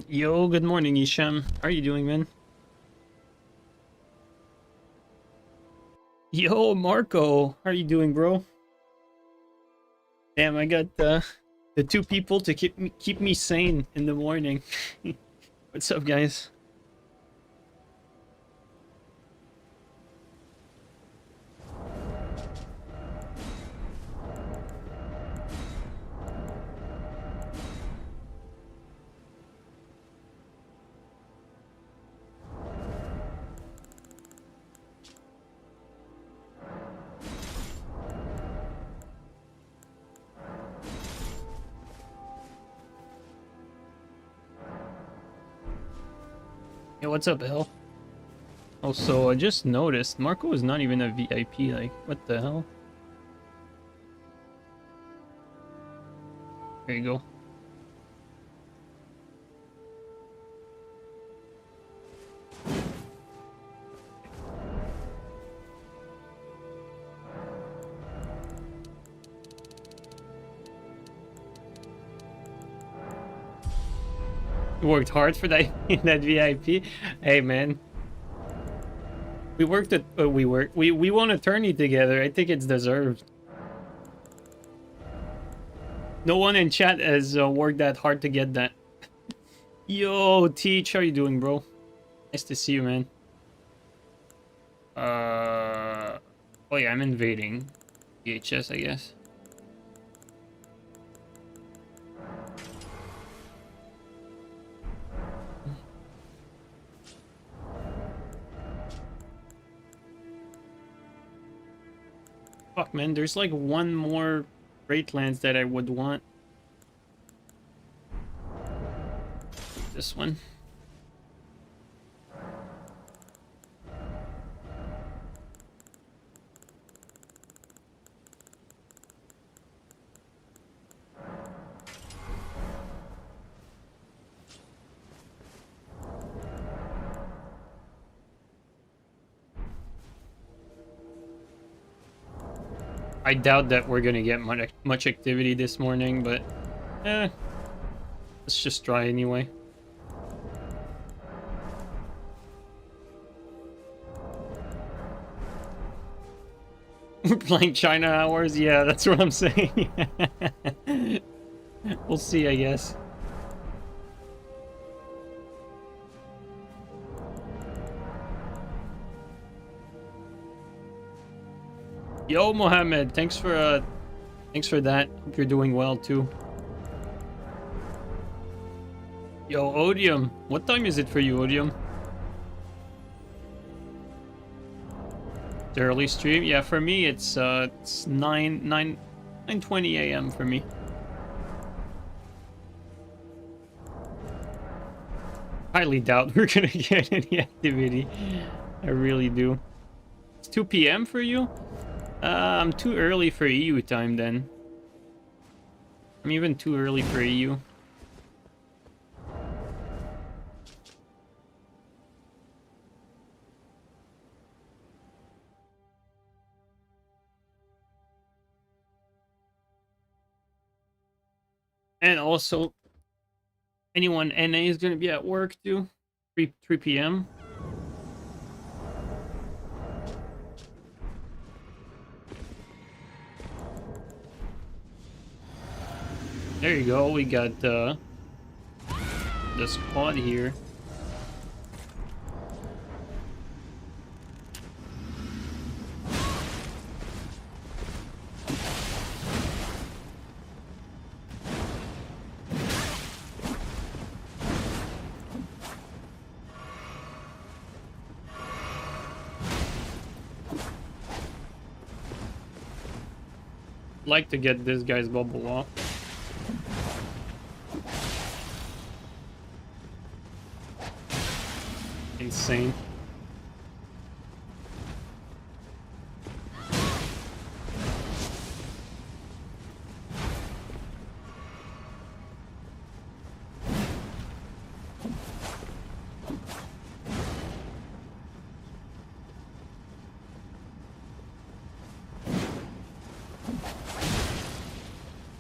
Yo, good morning, Isham. How are you doing, man? Yo, Marco. How are you doing, bro? Damn, I got the two people to keep me sane in the morning. What's up, guys? Yo, what's up, Hell? Also, I just noticed Marco is not even a VIP. Like, what the hell? There you go. You worked hard for that that VIP. Hey, man. We worked at we won a tourney together. I think it's deserved. No one in chat has worked that hard to get that. Yo, Teach, how you doing, bro? Nice to see you, man. Oh yeah, I'm invading VHS, I guess. Fuck, man, there's like one more Great Lands that I would want. This one. I doubt that we're gonna get much activity this morning, but let's just try anyway. We're playing China hours? Yeah, that's what I'm saying. We'll see, I guess. Yo, Mohammed, thanks for that. Hope you're doing well too. Yo, Odium, what time is it for you, Odium? The early stream? Yeah, for me it's 9:20 a.m. for me. Highly doubt we're gonna get any activity. I really do. It's 2 p.m. for you? I'm too early for EU time then. I'm even too early for EU. And also, anyone NA is gonna be at work too. 3 p.m. There you go. We got the squad here. Like to get this guy's bubble off. Insane.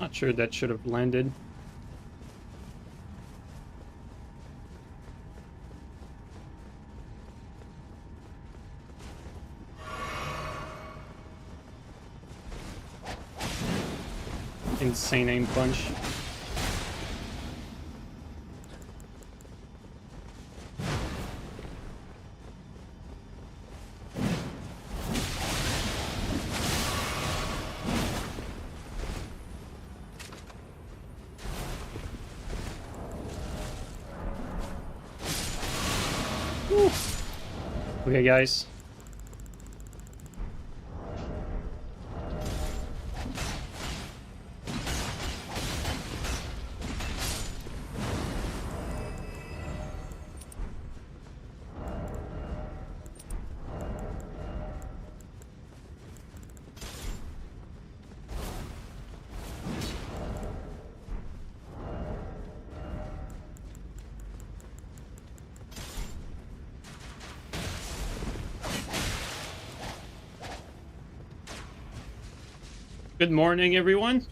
Not sure that should have landed. Insane aim punch. Woo. Okay, guys. Good morning, everyone.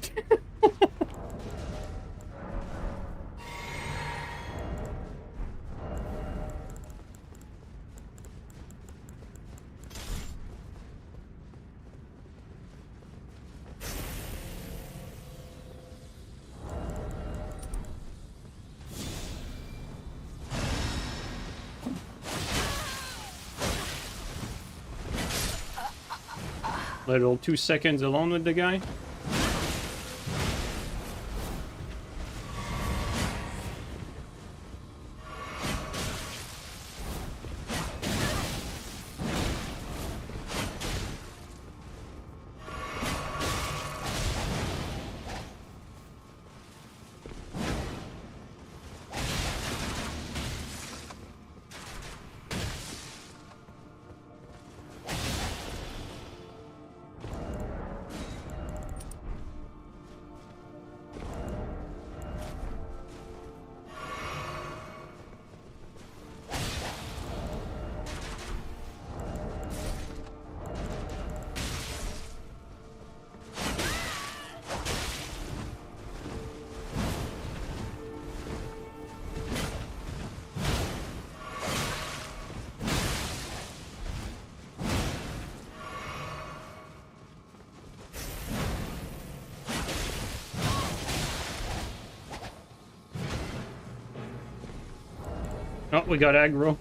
Little 2 seconds alone with the guy. Oh, we got aggro.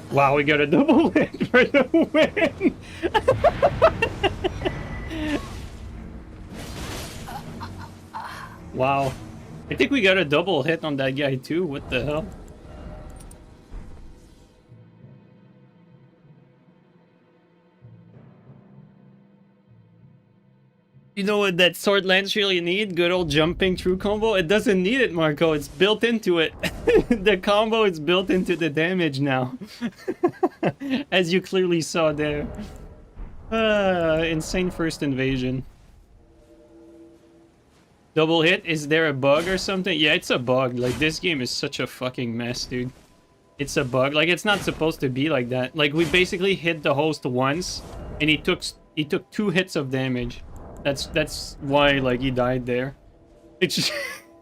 Wow, we got a double hit for the win! Wow. I think we got a double hit on that guy too, what the hell? You know what that sword lance really need? Good old jumping through combo? It doesn't need it, Marco. It's built into it. The combo is built into the damage now. As you clearly saw there. Insane first invasion. Double hit? Is there a bug or something? Yeah, it's a bug. Like, this game is such a fucking mess, dude. It's a bug. Like, it's not supposed to be like that. Like, we basically hit the host once, and he took 2 hits of damage. That's why, like, he died there. It's just,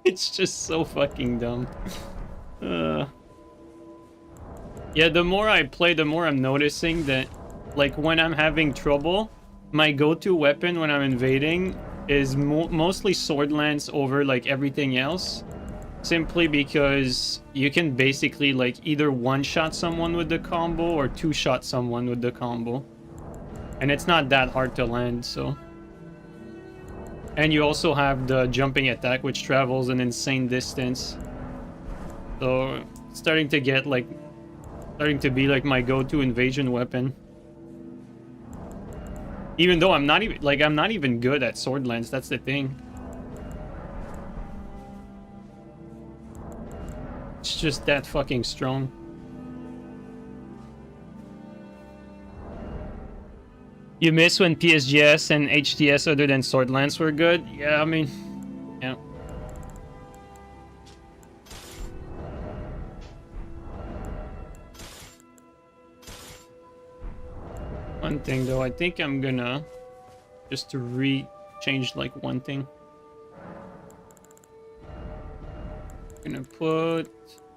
it's just so fucking dumb. Yeah, the more I play, the more I'm noticing that, like, when I'm having trouble, my go-to weapon when I'm invading is mostly sword lance over, like, everything else. Simply because you can basically, like, either one-shot someone with the combo or two-shot someone with the combo. And it's not that hard to land, so... And you also have the jumping attack, which travels an insane distance. So, it's starting to get, like... starting to be, like, my go-to invasion weapon. Even though I'm not even... like, I'm not even good at sword lance, that's the thing. It's just that fucking strong. You miss when PSGS and HTS other than Swordlands were good? Yeah, I mean, yeah. One thing though, I think I'm gonna just to change like one thing. Gonna put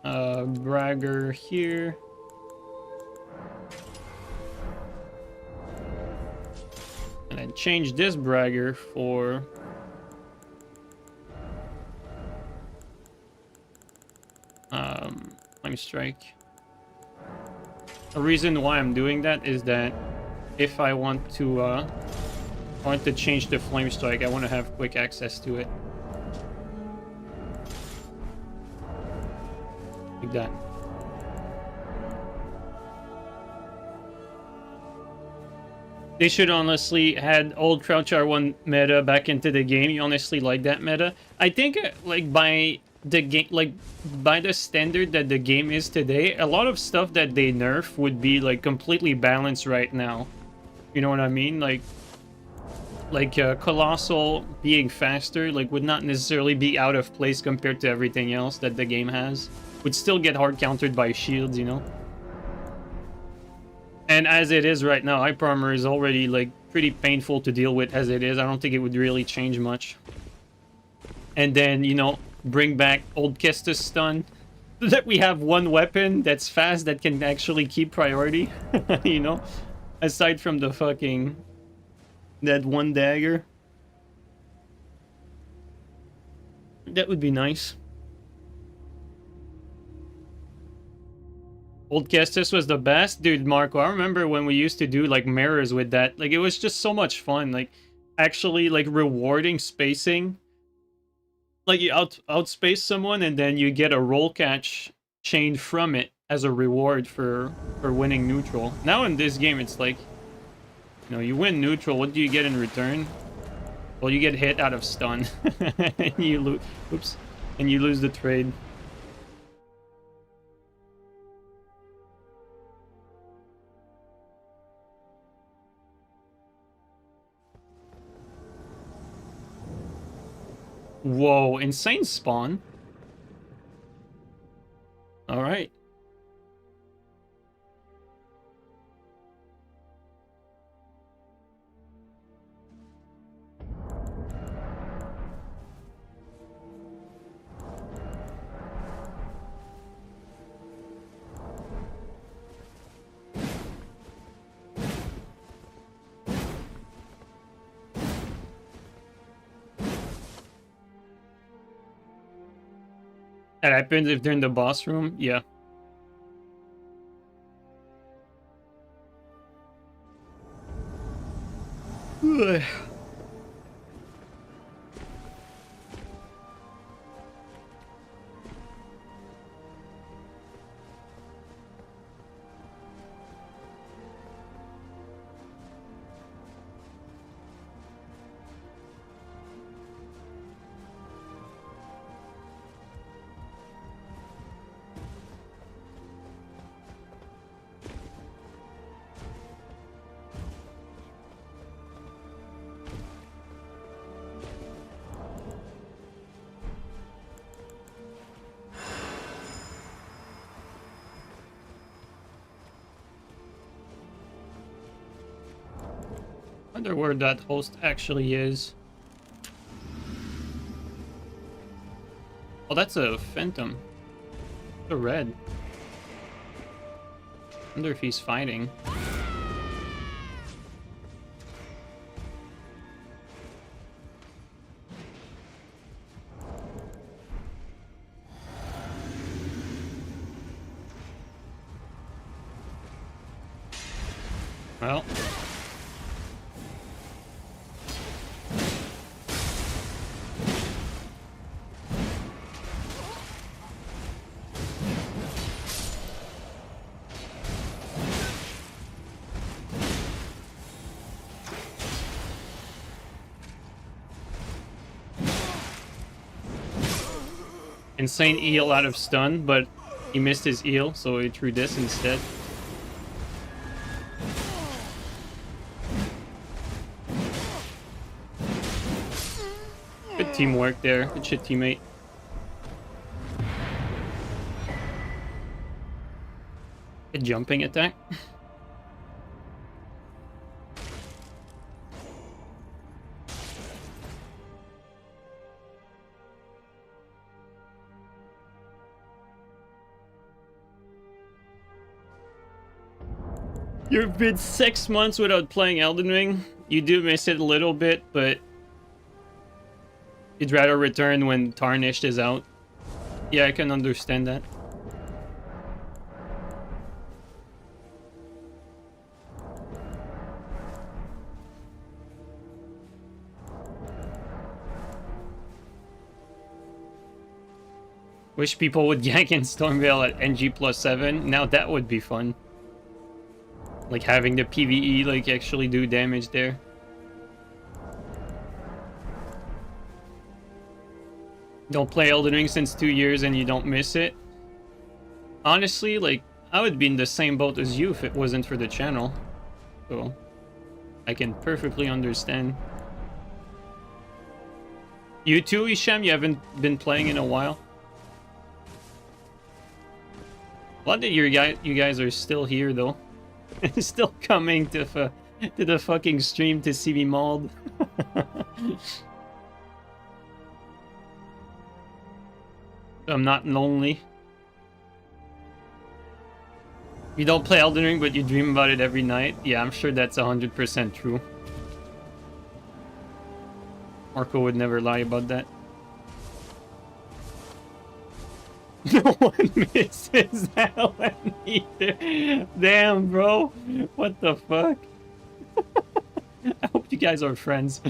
Bragger here. And then change this Bragger for Flame Strike. The reason why I'm doing that is that if I want to change the Flame Strike, I want to have quick access to it. Like that. They should honestly had old Crouch R1 meta back into the game. You honestly like that meta? I think like by the game, like by the standard that the game is today, a lot of stuff that they nerf would be like completely balanced right now. You know what I mean? Like Colossal being faster like would not necessarily be out of place compared to everything else that the game has. Would still get hard countered by shields, you know? And as it is right now, Hyper Armor is already like pretty painful to deal with as it is. I don't think it would really change much. And then, you know, bring back old Kestis stun. So that we have one weapon that's fast that can actually keep priority. You know? Aside from the fucking... that one dagger. That would be nice. Old Kestis was the best. Dude, Marco, I remember when we used to do, like, mirrors with that. Like, it was just so much fun. Like, actually, like, rewarding spacing. Like, you outspace someone, and then you get a roll catch chain from it as a reward for winning neutral. Now in this game, it's like, you know, you win neutral. What do you get in return? Well, you get hit out of stun. And you lose... Oops. And you lose the trade. Whoa, insane spawn. All right. That happens if they're in the boss room? Yeah. Wonder where that host actually is. Oh, that's a phantom. A red. Wonder if he's fighting. Well. Insane eel out of stun, but he missed his eel, so he threw this instead. teamwork there. Good shit, teammate. A jumping attack. You've been 6 months without playing Elden Ring. You do miss it a little bit, but you'd rather return when Tarnished is out. Yeah, I can understand that. Wish people would gank in Stormveil at NG +7. Now that would be fun. Like having the PvE like actually do damage there. Don't play Elden Ring since 2 years and you don't miss it. Honestly, like, I would be in the same boat as you if it wasn't for the channel. So, I can perfectly understand. You too, Isham? You haven't been playing in a while? Glad that you guys are still here, though. Still coming to the fucking stream to see me mauled. I'm not lonely. You don't play Elden Ring, but you dream about it every night. Yeah, I'm sure that's 100% true. Marco would never lie about that. No one misses that one either. Damn, bro. What the fuck? I hope you guys are friends.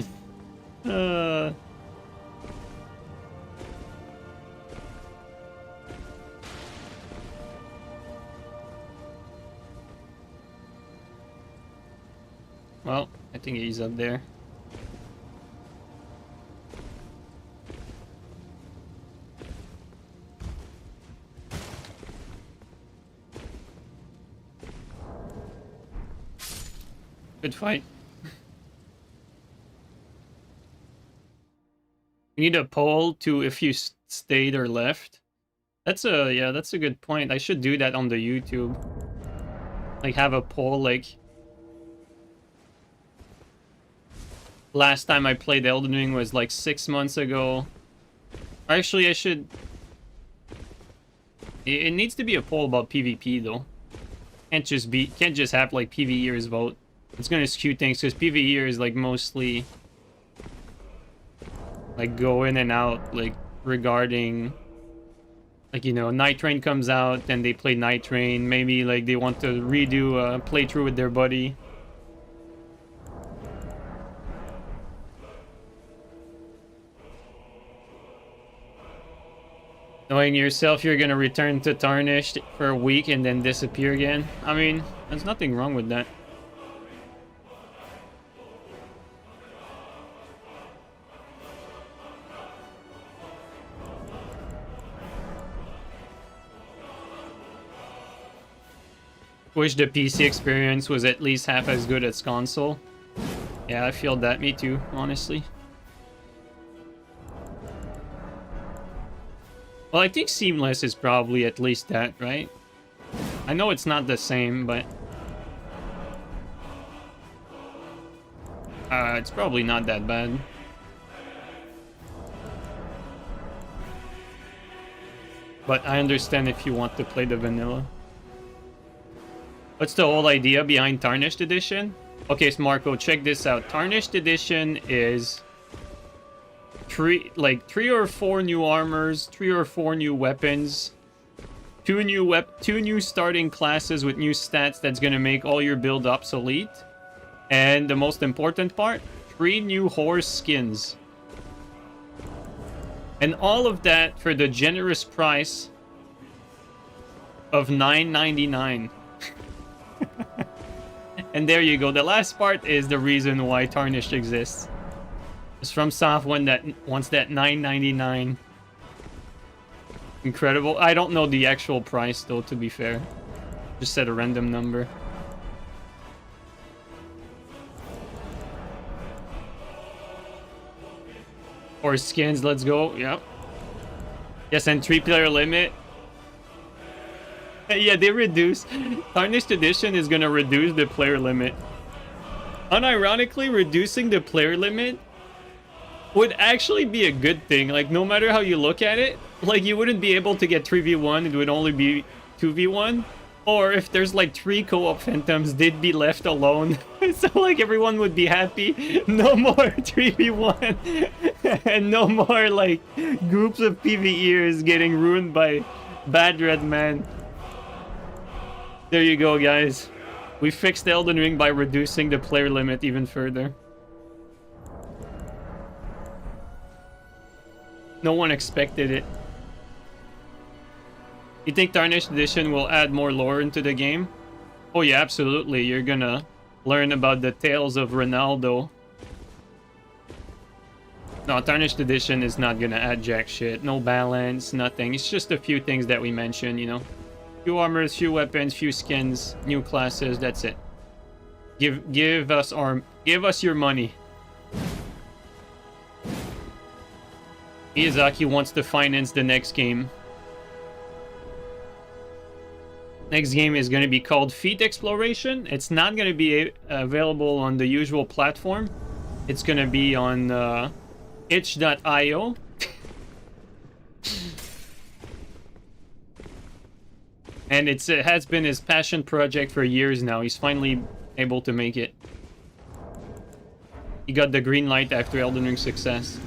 Well, I think he's up there. Good fight. You need a poll to if you stayed or left. That's a good point. I should do that on the YouTube. Like have a poll like last time I played Elden Ring was like 6 months ago. Actually, I should. It needs to be a poll about PvP though. Can't just have like PvEers vote. It's gonna skew things because PvEers is like mostly like go in and out like regarding like, you know, Nightreign comes out and they play Nightreign. Maybe like they want to redo a playthrough with their buddy. Knowing yourself you're gonna return to Tarnished for a week and then disappear again. I mean, there's nothing wrong with that. Wish the PC experience was at least half as good as console. Yeah, I feel that. Me too, honestly. Well, I think Seamless is probably at least that, right? I know it's not the same, but it's probably not that bad. But I understand if you want to play the vanilla. What's the whole idea behind Tarnished Edition? Okay, so Marco, check this out. Tarnished Edition is three or four new armors, 3 or 4 new weapons, two new starting classes with new stats that's gonna make all your build obsolete, and the most important part, 3 new horse skins. And all of that for the generous price of $9.99. And there you go. The last part is the reason why Tarnished exists. It's from someone that wants that $9.99. Incredible. I don't know the actual price though, to be fair. Just said a random number. 4 skins, let's go. Yep. Yes, and 3-player limit. Yeah, they reduce. Tarnished Edition is gonna reduce the player limit. Unironically, reducing the player limit would actually be a good thing. Like, no matter how you look at it, like, you wouldn't be able to get 3v1, it would only be 2v1. Or if there's like 3 co-op phantoms, they'd be left alone. So like everyone would be happy. No more 3v1. And no more like groups of PvEers getting ruined by bad red man. There you go, guys. We fixed Elden Ring by reducing the player limit even further. No one expected it. You think Tarnished Edition will add more lore into the game? Oh yeah, absolutely. You're gonna learn about the tales of Ronaldo. No, Tarnished Edition is not gonna add jack shit. No balance, nothing. It's just a few things that we mentioned, you know. Few armors, few weapons, few skins, new classes, that's it. Give us your money. Miyazaki wants to finance the next game. Next game is going to be called Feet Exploration. It's not going to be available on the usual platform. It's going to be on itch.io. And it has been his passion project for years now. He's finally able to make it. He got the green light after Elden Ring success.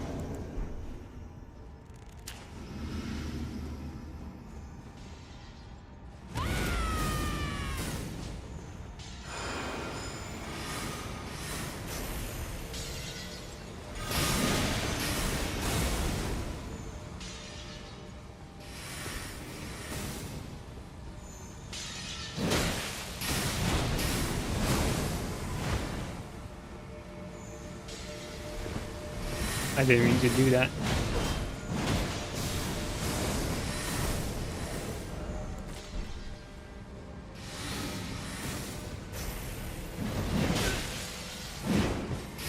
I didn't mean to do that.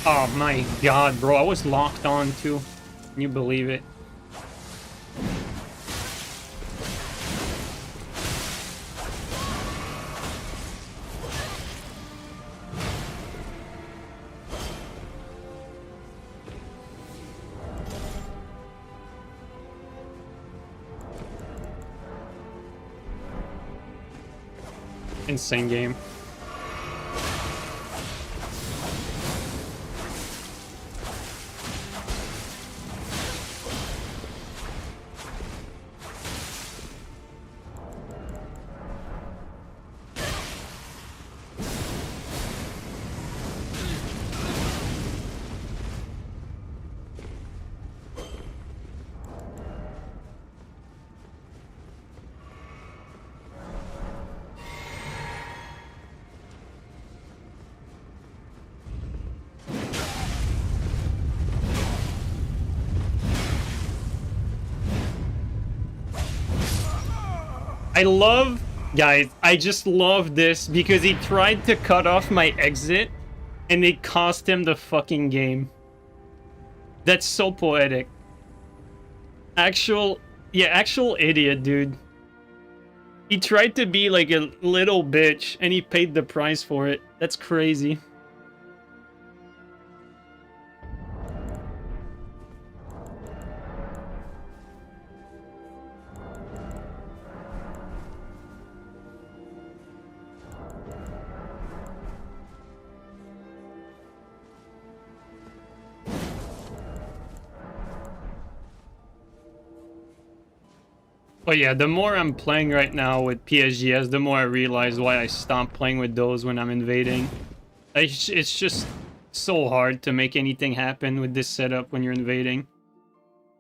Oh my god, bro. I was locked on too. Can you believe it? Insane game. I love, guys, I just love this because he tried to cut off my exit and it cost him the fucking game. That's so poetic. Actual idiot, dude. He tried to be like a little bitch and he paid the price for it. That's crazy. But yeah, the more I'm playing right now with PSGS, the more I realize why I stopped playing with those when I'm invading. It's just so hard to make anything happen with this setup when you're invading.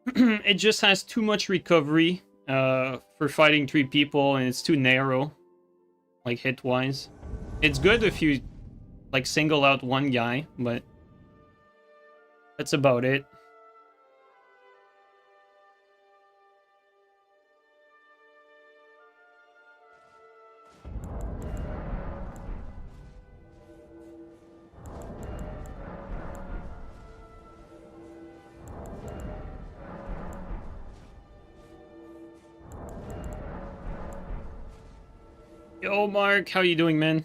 It just has too much recovery for fighting 3 people, and it's too narrow, like hit-wise. It's good if you like single out one guy, but that's about it. Yo, Mark, how you doing, man?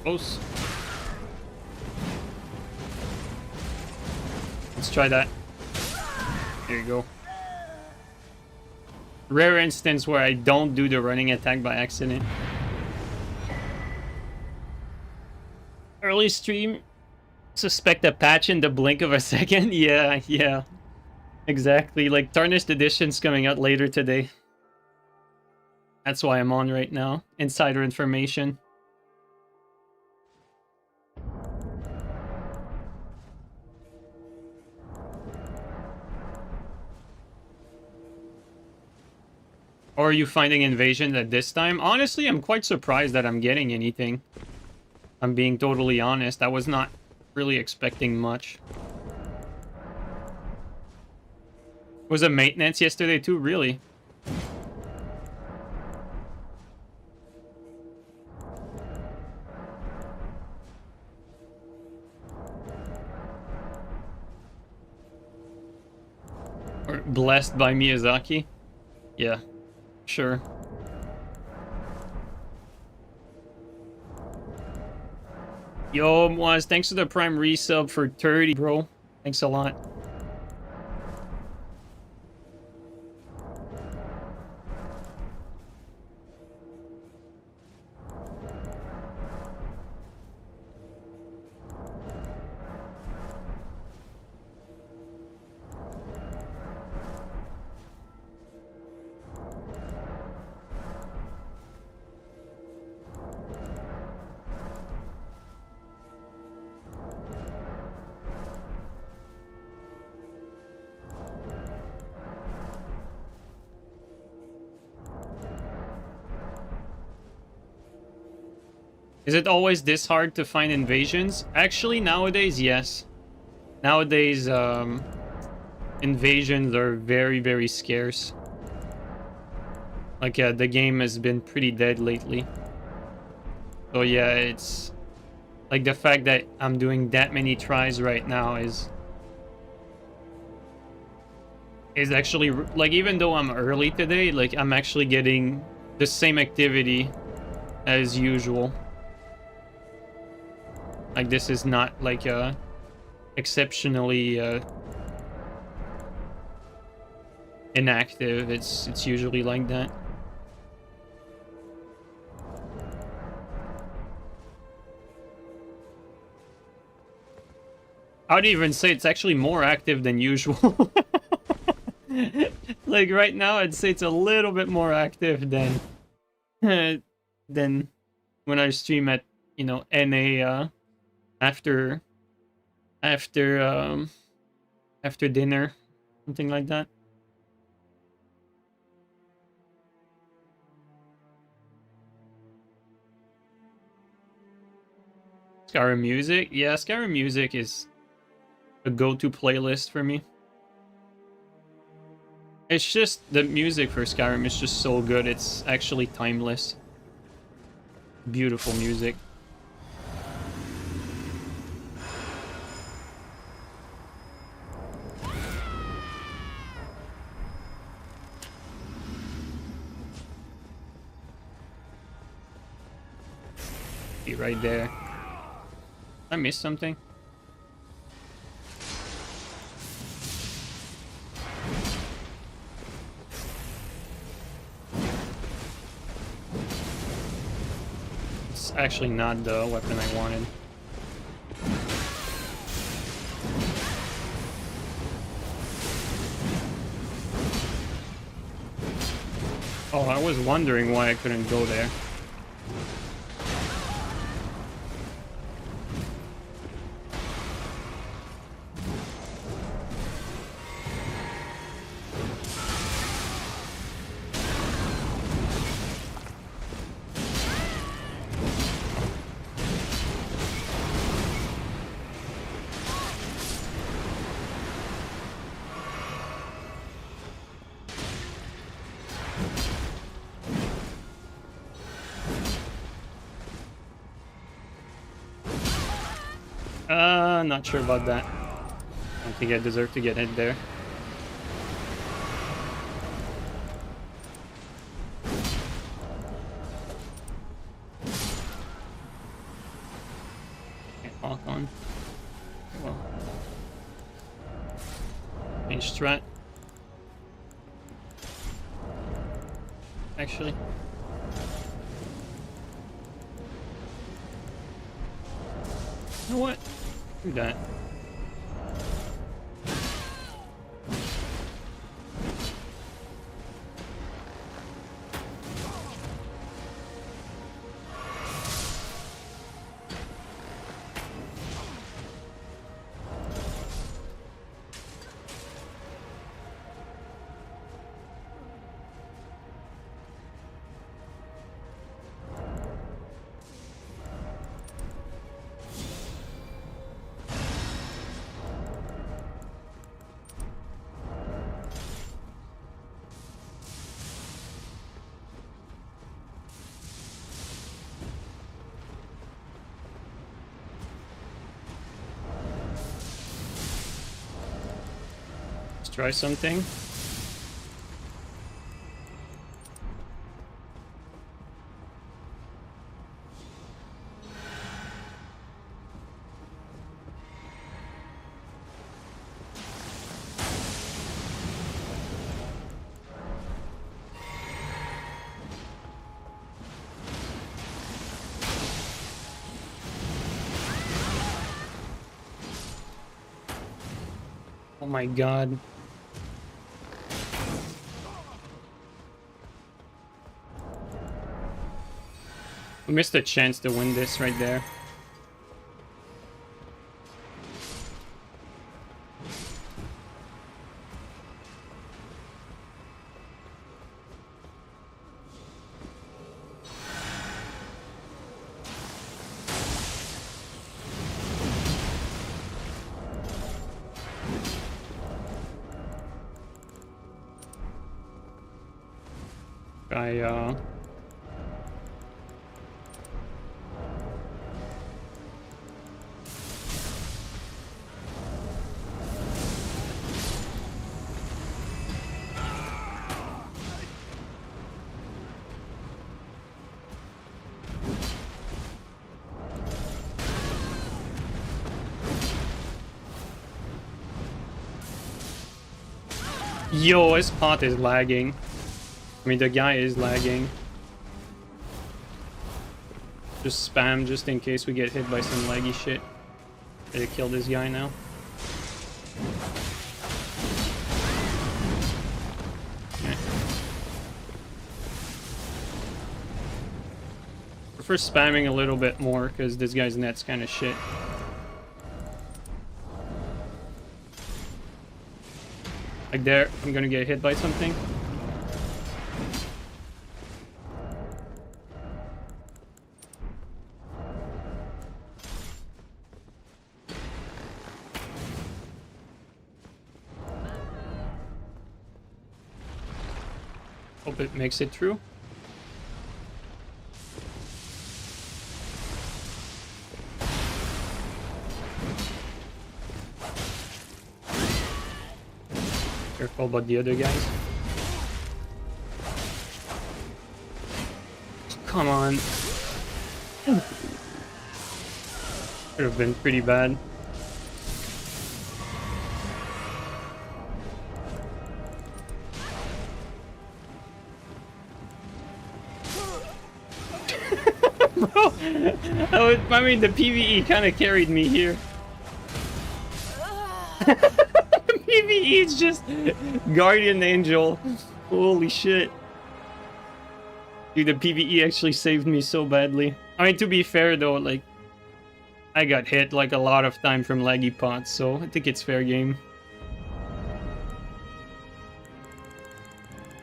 Close. Let's try that. There you go. Rare instance where I don't do the running attack by accident. Early stream. Suspect a patch in the blink of a second. Yeah. Exactly. Like Tarnished Edition's coming out later today. That's why I'm on right now. Insider information. Or are you finding invasion at this time? Honestly, I'm quite surprised that I'm getting anything. I'm being totally honest. I was not really expecting much. Was a maintenance yesterday too? Really? Or blessed by Miyazaki? Yeah. Sure. Yo, Moaz, thanks for the Prime resub for 30, bro. Thanks a lot. Is it always this hard to find invasions? Actually, nowadays, yes. Nowadays, invasions are very, very scarce. Like, the game has been pretty dead lately. So yeah, it's... like, the fact that I'm doing that many tries right now is actually... like, even though I'm early today, like, I'm actually getting the same activity as usual. Like, this is not, like, exceptionally, inactive. It's usually like that. I would even say it's actually more active than usual. Like, right now, I'd say it's a little bit more active than... than when I stream at, you know, NA, after dinner, something like that. Skyrim music? Yeah, Skyrim music is a go-to playlist for me. It's just, the music for Skyrim is just so good, it's actually timeless. Beautiful music. Be right there. I missed something. It's actually not the weapon I wanted. Oh, I was wondering why I couldn't go there. Not sure about that. I don't think I deserve to get hit there. Can't walk on. Well. Change strat. Actually. You know what? Do that. Try something. Oh my god. We missed a chance to win this right there. Yo, his pot is lagging. I mean, the guy is lagging. Just spam just in case we get hit by some laggy shit. Ready to kill this guy now. Okay. Prefer spamming a little bit more because this guy's net's kind of shit. Like there, I'm gonna get hit by something. Hope it makes it through. Careful about the other guys. Come on. Could have been pretty bad. Bro, I mean, the PvE kind of carried me here. PvE is just Guardian Angel. Holy shit. Dude, the PvE actually saved me so badly. I mean, to be fair though, like, I got hit like a lot of time from laggy pots, so I think it's fair game.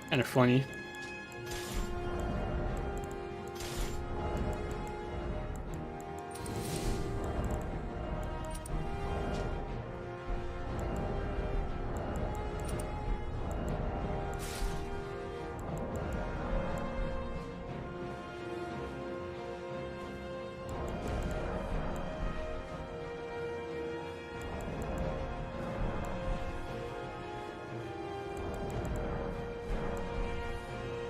Kinda funny.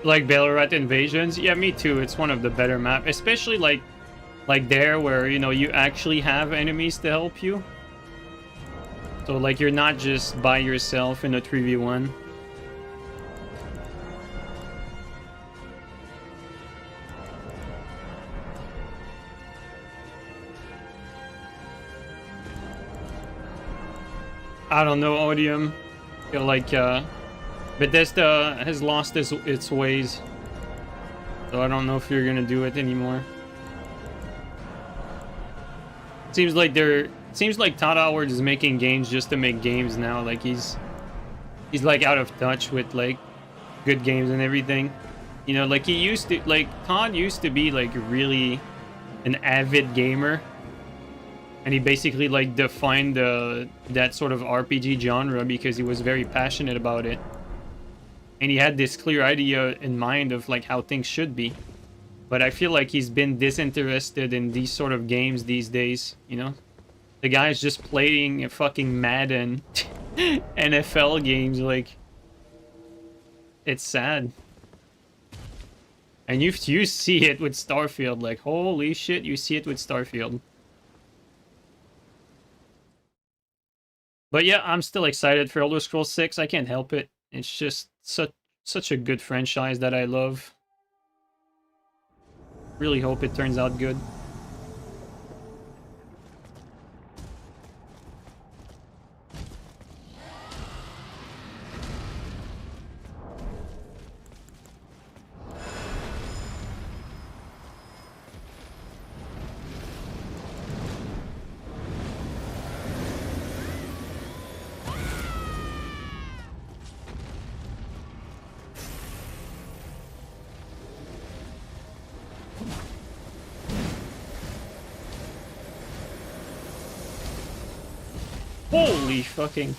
Like Ballarat Invasions? Yeah, me too. It's one of the better maps. Especially like there where, you know, you actually have enemies to help you. So like you're not just by yourself in a 3v1. I don't know, Odium. I feel like Bethesda has lost its ways. So I don't know if you're gonna do it anymore. Seems like Todd Howard is making games just to make games now. Like he's like out of touch with like good games and everything. You know, like he used to, like Todd used to be like really an avid gamer. And he basically like defined that sort of RPG genre because he was very passionate about it. And he had this clear idea in mind of like how things should be. But I feel like he's been disinterested in these sort of games these days, you know? The guy's just playing a fucking Madden NFL games, like it's sad. And you see it with Starfield, like holy shit, you see it with Starfield. But yeah, I'm still excited for Elder Scrolls 6. I can't help it. It's just such a good franchise that I love. Really hope it turns out good. Holy fucking...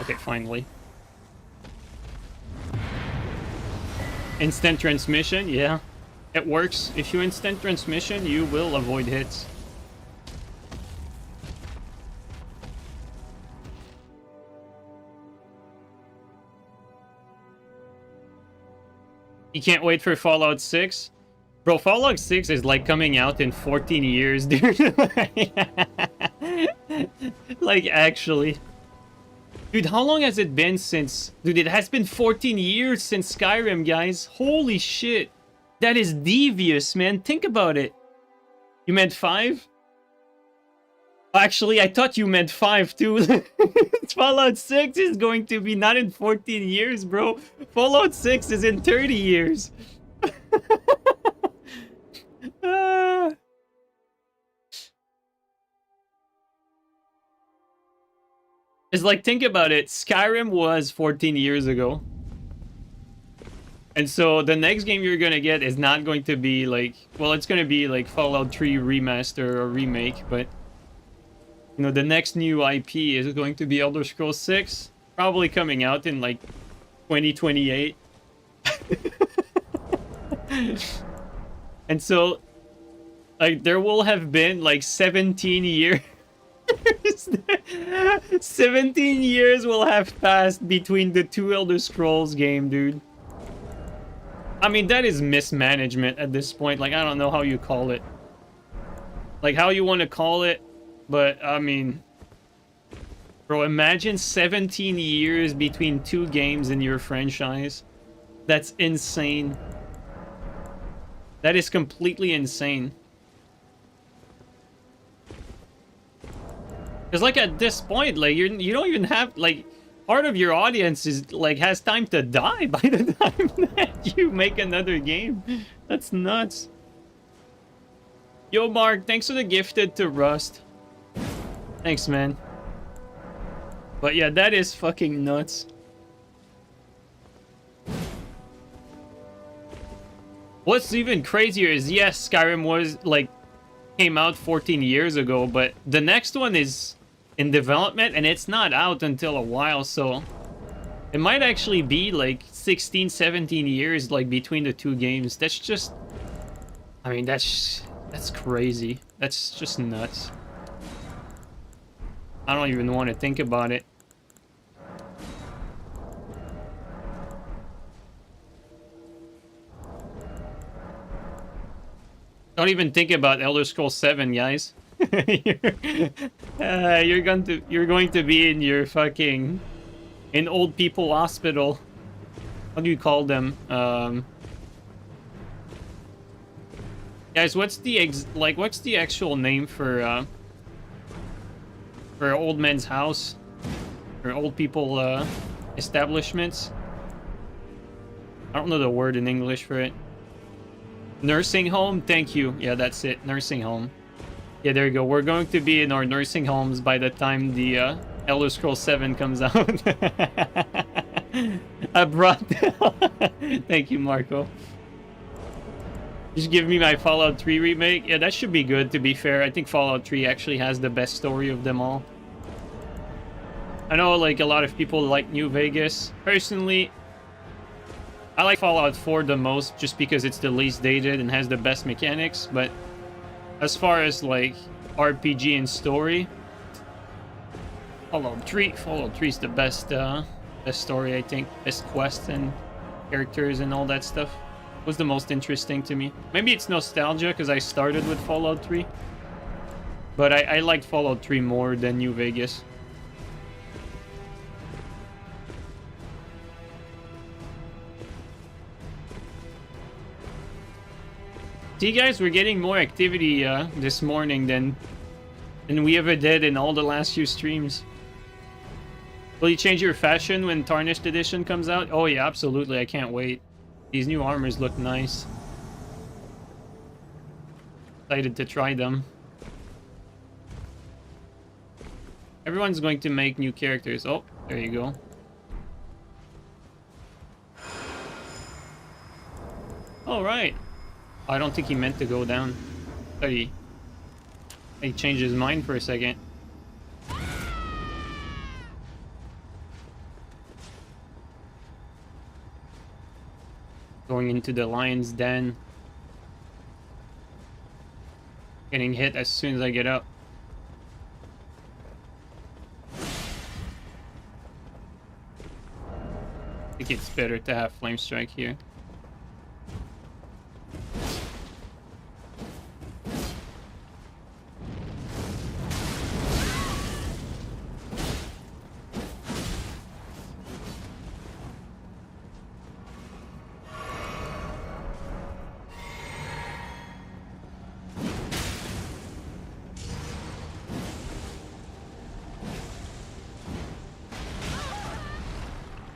Okay, finally. Instant transmission, yeah. It works. If you instant transmission, you will avoid hits. You can't wait for Fallout 6? Bro, Fallout 6 is like coming out in 14 years, dude. Like, actually. Dude, how long has it been since... Dude, it has been 14 years since Skyrim, guys. Holy shit. That is devious, man. Think about it. You meant 5? Actually, I thought you meant 5 too. Fallout 6 is going to be not in 14 years, bro. Fallout 6 is in 30 years. It's like, think about it. Skyrim was 14 years ago. And so the next game you're gonna get is not going to be like... Well, it's gonna be like Fallout 3 Remaster or Remake, but... You know, the next new IP is going to be Elder Scrolls 6. Probably coming out in like 2028. And so... Like, there will have been like 17 years... 17 years will have passed between the two Elder Scrolls game, dude. I mean, that is mismanagement at this point. Like, I don't know how you call it. Like, how you want to call it. But, I mean... Bro, imagine 17 years between 2 games in your franchise. That's insane. That is completely insane. Because, like, at this point, like, you don't even have, like, part of your audience is, like, has time to die by the time that you make another game. That's nuts. Yo, Mark, thanks for the gifted to Rust. Thanks, man. But yeah, that is fucking nuts. What's even crazier is, yes, Skyrim was, like, came out 14 years ago, but the next one is in development and it's not out until a while, so it might actually be like 16, 17 years, like, between the 2 games. That's just, I mean, that's crazy. That's just nuts. I don't even want to think about it. Don't even think about Elder Scrolls 7, guys. You're going to be in your fucking old people hospital. What do you call them? Guys, what's the actual name for old men's house or old people establishments? I don't know the word in English for it. Nursing home? Thank you. Yeah, that's it. Nursing home. Yeah, there you go. We're going to be in our nursing homes by the time the Elder Scrolls 7 comes out. I brought... Thank you, Marco. Just give me my Fallout 3 remake. Yeah, that should be good, to be fair. I think Fallout 3 actually has the best story of them all. I know, like, a lot of people like New Vegas. Personally, I like Fallout 4 the most just because it's the least dated and has the best mechanics, but as far as, like, RPG and story, Fallout 3 is the best story, I think. Best quests and characters and all that stuff was the most interesting to me. Maybe it's nostalgia because I started with Fallout 3, but I liked Fallout 3 more than New Vegas. See, guys, we're getting more activity this morning than we ever did in all the last few streams. Will you change your fashion when Tarnished Edition comes out? Oh yeah, absolutely. I can't wait. These new armors look nice. Excited to try them. Everyone's going to make new characters. Oh, there you go. All right. I don't think he meant to go down. He changed his mind for a second. Going into the lion's den. Getting hit as soon as I get up. I think it's better to have Flame Strike here.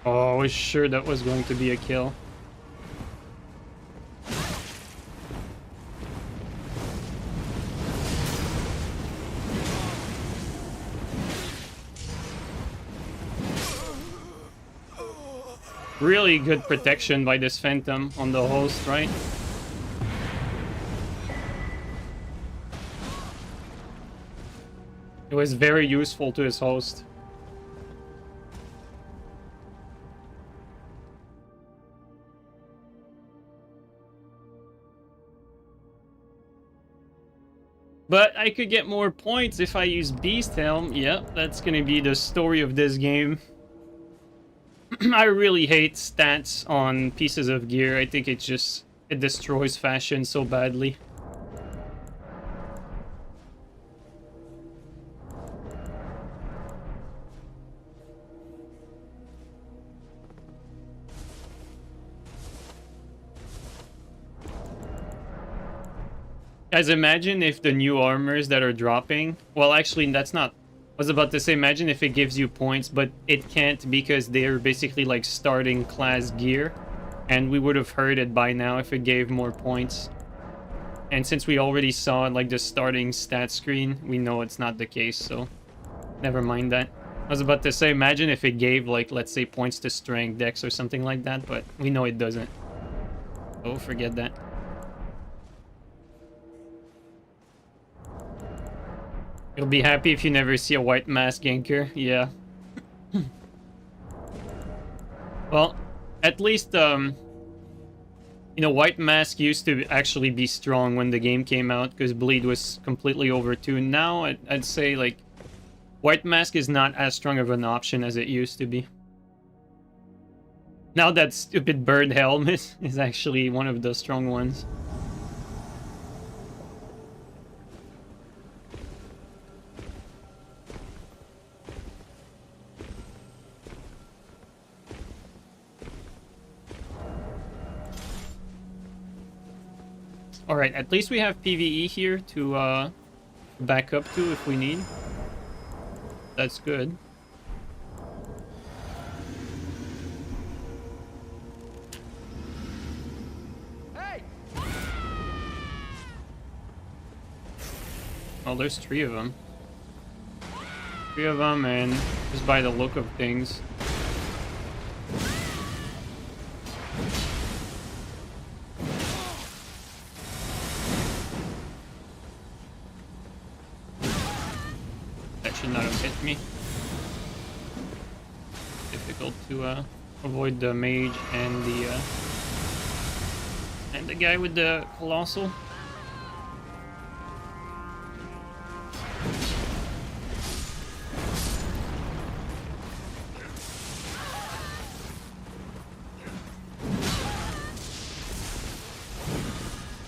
Oh, I was sure that was going to be a kill. Really good protection by this Phantom on the host, right? It was very useful to his host. But I could get more points if I use Beast Helm. Yep, that's gonna be the story of this game. I really hate stats on pieces of gear. I think it destroys fashion so badly. Guys, imagine if the new armors that are dropping... Well, actually, that's not... I was about to say, imagine if it gives you points, but it can't because they're basically like starting class gear. And we would have heard it by now if it gave more points. And since we already saw like the starting stat screen, we know it's not the case, so never mind that. I was about to say, imagine if it gave like, let's say, points to strength, dex, or something like that, but we know it doesn't. Oh, forget that. You'll be happy if you never see a white mask ganker. Yeah. Well, at least, you know, white mask used to actually be strong when the game came out because bleed was completely overtuned. Now, I'd say, like, white mask is not as strong of an option as it used to be. Now that stupid bird helmet is actually one of the strong ones. Alright, at least we have PvE here to back up to if we need. That's good. Hey! Oh, there's 3 of them. 3 of them, and just by the look of things... should not have hit me. Difficult to avoid the mage and the guy with the colossal.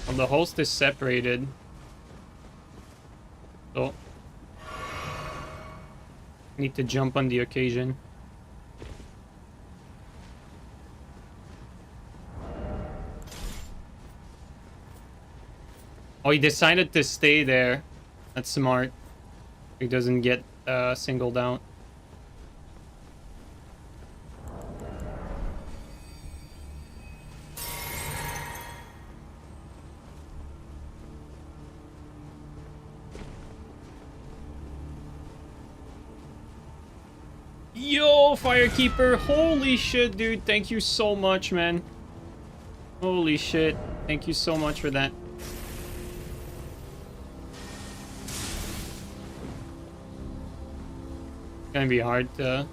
Well, the host is separated, so need to jump on the occasion. Oh, he decided to stay there. That's smart. He doesn't get singled out. Yo, Firekeeper! Holy shit, dude! Thank you so much, man. Holy shit! Thank you so much for that. It's gonna be hard to...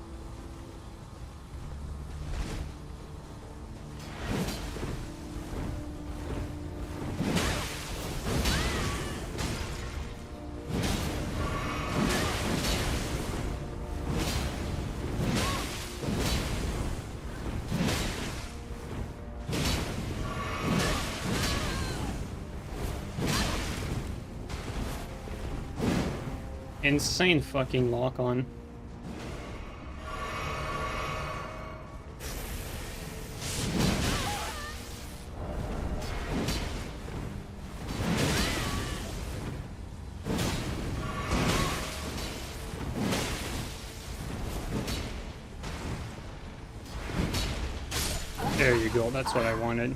Insane fucking lock on. There you go, that's what I wanted.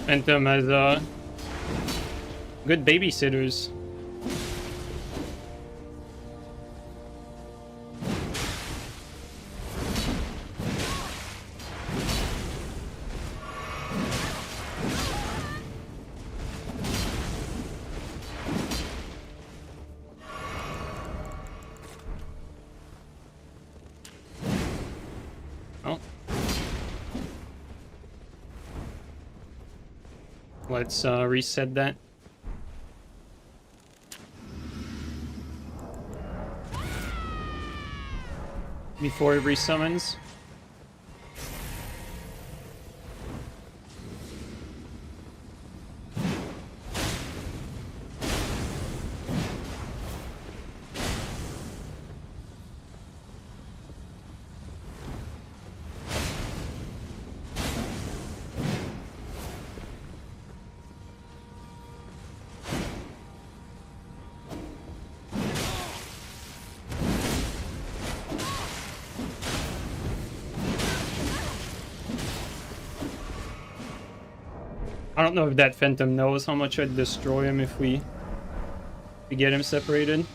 Phantom as good babysitters. Oh. Let's reset that. Before it resummons. I don't know if that Phantom knows how much I'd destroy him if we get him separated.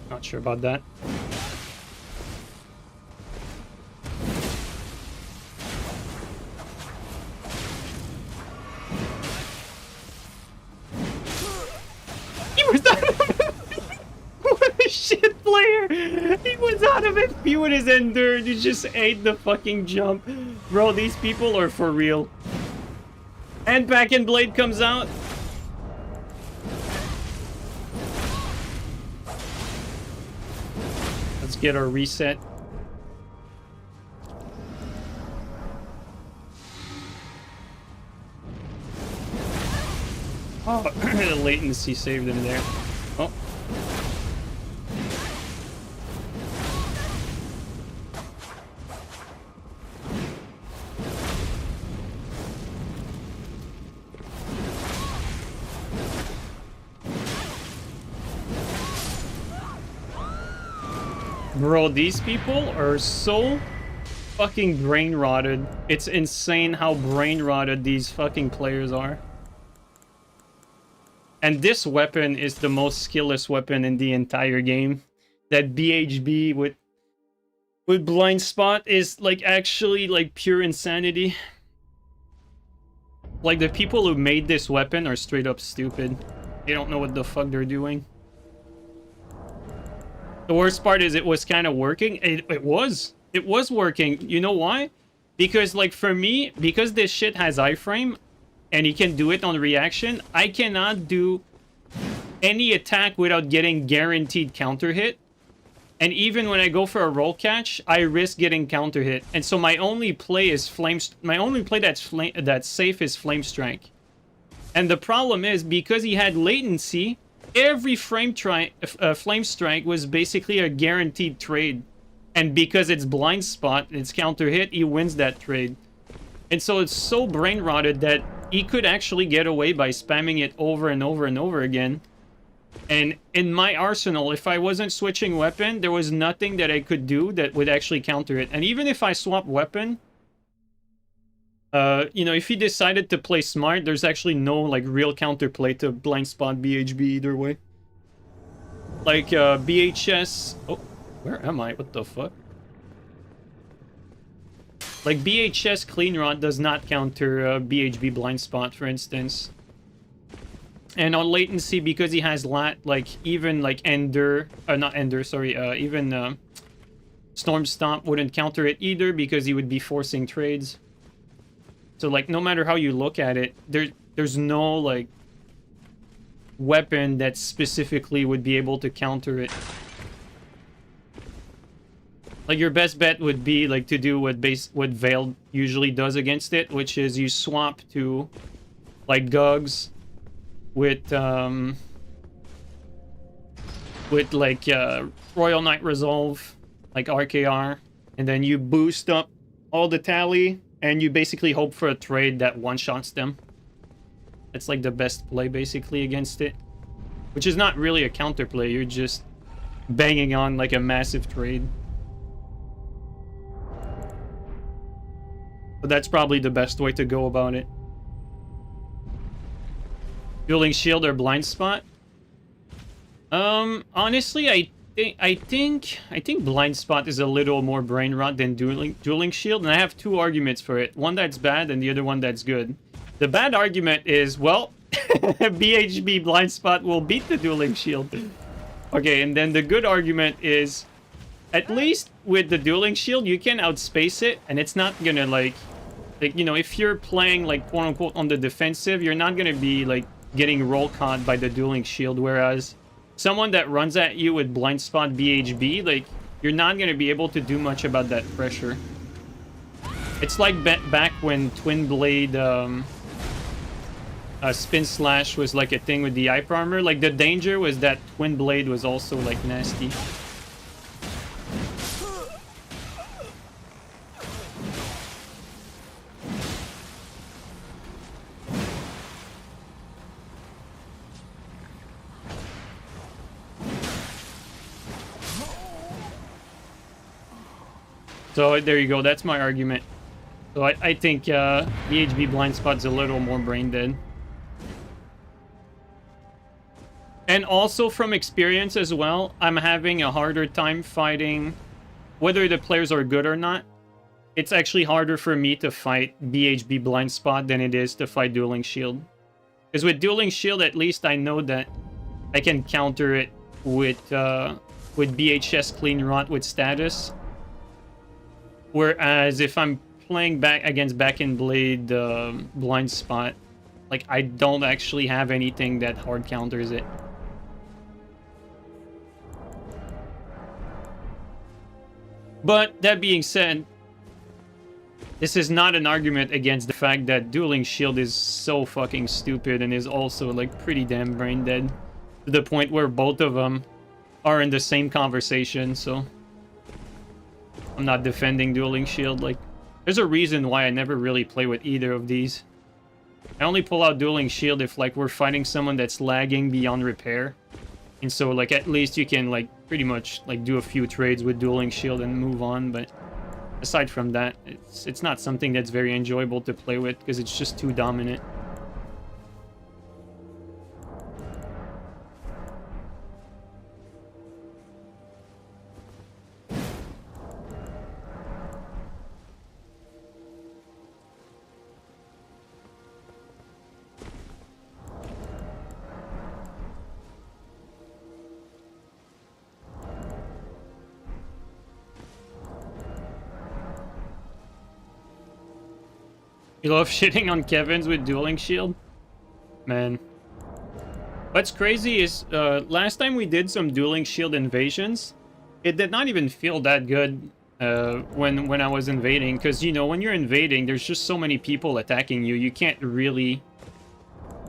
Not sure about that. He was out of what a shit player! He was out of it with his Ender. He just ate the fucking jump. Bro, these people are for real. And Back in Blade comes out. Let's get our reset. Oh, the latency saved him there. Oh. Bro, these people are so fucking brain rotted. It's insane how brain rotted these fucking players are. And this weapon is the most skillless weapon in the entire game. That BHB with blind spot is like actually like pure insanity. Like the people who made this weapon are straight up stupid. They don't know what the fuck they're doing. The worst part is it was kind of working. It was working. You know why? Because like for me, because this shit has iframe and you can do it on reaction, I cannot do any attack without getting guaranteed counter hit. And even when I go for a roll catch, I risk getting counter hit. And so my only play is that's safe is Flame Strike. And the problem is because he had latency, every Flame Strike was basically a guaranteed trade. And because it's blind spot, it's counter hit, he wins that trade. And so it's so brain rotted that he could actually get away by spamming it over and over and over again. And in my arsenal, if I wasn't switching weapon, there was nothing that I could do that would actually counter it. And even if I swap weapon, you know, if he decided to play smart, there's actually no like real counterplay to blind spot BHB either way. Like BHS. Oh, where am I? What the fuck? Like BHS Clean Rot does not counter BHB blind spot, for instance. And on latency, because he has like even like Ender, not Ender, sorry, even Storm Stomp wouldn't counter it either because he would be forcing trades. So like no matter how you look at it, there's no like weapon that specifically would be able to counter it. Like your best bet would be like to do what Veil usually does against it, which is you swap to like Gugs with like Royal Knight Resolve, like RKR, and then you boost up all the tally and you basically hope for a trade that one-shots them. That's like the best play basically against it, which is not really a counterplay. You're just banging on like a massive trade. But that's probably the best way to go about it. Dueling Shield or Blind Spot? Honestly, I think Blind Spot is a little more brain rot than Dueling Shield, and I have two arguments for it. One that's bad and the other one that's good. The bad argument is, well, BHB Blind Spot will beat the Dueling Shield. Okay, and then the good argument is, at least with the Dueling Shield, you can outspace it, and it's not gonna like, you know, if you're playing like quote-unquote on the defensive, you're not gonna be like getting roll caught by the Dueling Shield, whereas someone that runs at you with blind spot BHB, like, you're not going to be able to do much about that pressure. It's like back when Twin Blade Spin Slash was like a thing with the Hyper Armor. Like, the danger was that Twin Blade was also like nasty. So there you go, that's my argument. So I think BHB blind spot's a little more brain dead. And also from experience as well, I'm having a harder time fighting whether the players are good or not. It's actually harder for me to fight BHB blind spot than it is to fight dueling shield. Because with dueling shield, at least I know that I can counter it with BHS clean rot with status. Whereas if I'm playing back against Back in Blade blind spot, like, I don't actually have anything that hard counters it. But that being said, this is not an argument against the fact that dueling shield is so fucking stupid and is also like pretty damn brain dead to the point where both of them are in the same conversation. So I'm not defending dueling shield. Like, there's a reason why I never really play with either of these. I only pull out dueling shield if like we're fighting someone that's lagging beyond repair. And so like at least you can like pretty much like do a few trades with dueling shield and move on. But aside from that, it's not something that's very enjoyable to play with because it's just too dominant. You love shitting on Kevin's with dueling shield? Man. What's crazy is, last time we did some dueling shield invasions, it did not even feel that good when I was invading. Because, you know, when you're invading, there's just so many people attacking you. You can't really,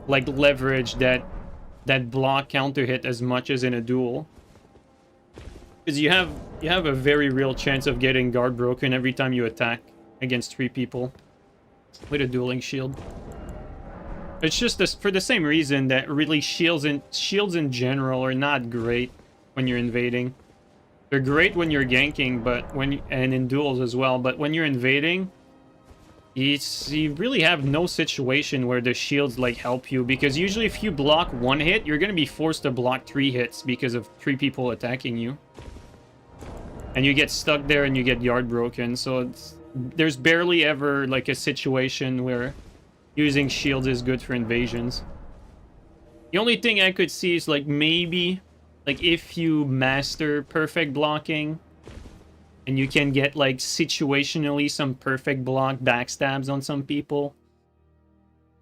like, leverage that block counter hit as much as in a duel. Because you have a very real chance of getting guard broken every time you attack against 3 people. With a dueling shield. It's just this, for the same reason that really shields in general are not great when you're invading. They're great when you're ganking, but and in duels as well. But when you're invading, you really have no situation where the shields like help you, because usually if you block 1 hit, you're gonna be forced to block 3 hits because of 3 people attacking you, and you get stuck there and you get yard broken. So there's barely ever like a situation where using shields is good for invasions. The only thing I could see is like maybe like if you master perfect blocking and you can get like situationally some perfect block backstabs on some people,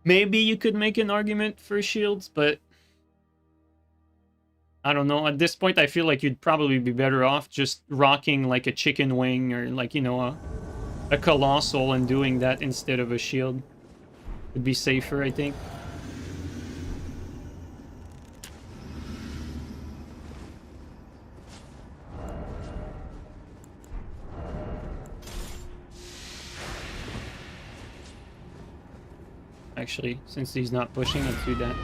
maybe you could make an argument for shields. But I don't know, at this point I feel like you'd probably be better off just rocking like a chicken wing or like, you know, a colossal and doing that instead of a shield. Would be safer, I think. Actually, since he's not pushing, let's do that.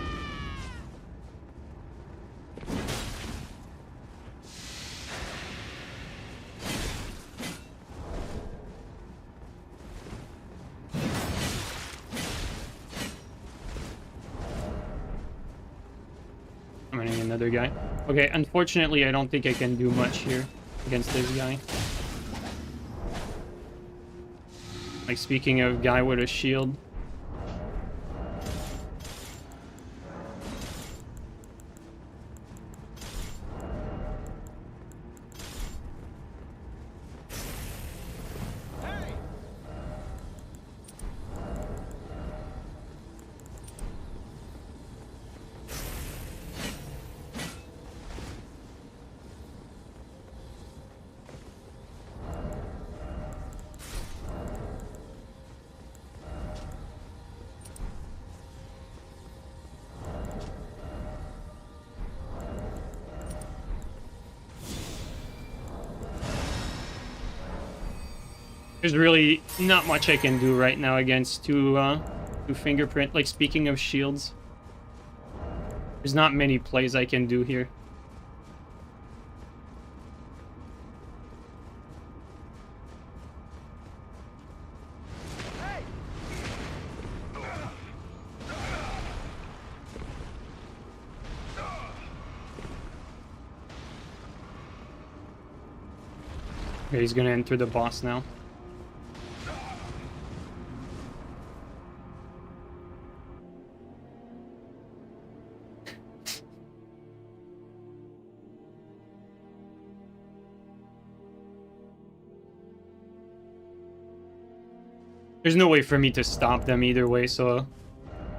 Another guy. Okay, unfortunately, I don't think I can do much here against this guy. Like, speaking of guy with a shield. There's really not much I can do right now against two fingerprint. Like, speaking of shields, there's not many plays I can do here. Okay, he's gonna enter the boss now. There's no way for me to stop them either way, so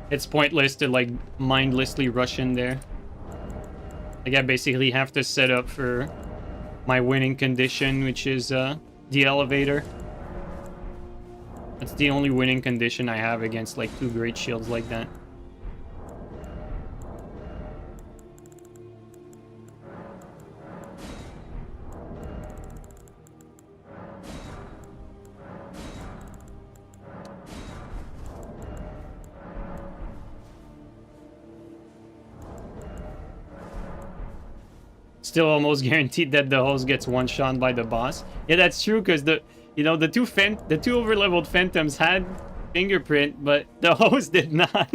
it's pointless to like mindlessly rush in there. Like, I basically have to set up for my winning condition, which is the elevator. That's the only winning condition I have against like two great shields like that. Still almost guaranteed that the host gets one shot by the boss. Yeah, that's true, because the two overleveled phantoms had fingerprint, but the host did not.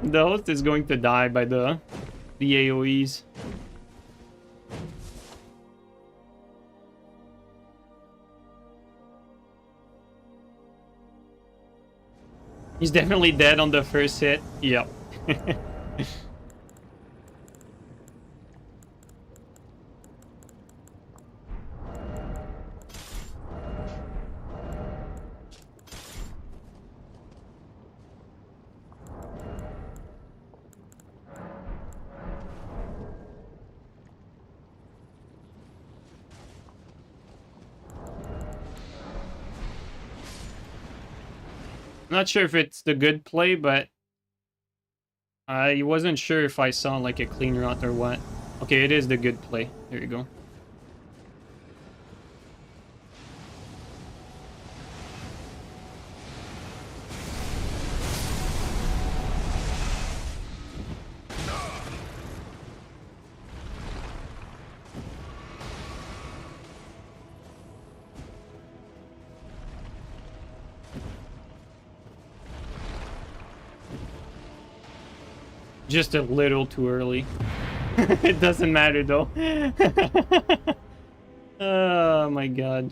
The host is going to die by the AoEs. He's definitely dead on the first hit. Yep. Not sure if it's the good play, but I wasn't sure if I saw like a clean route or what. Okay, it is the good play. There you go. Just a little too early. It doesn't matter though. Oh my god.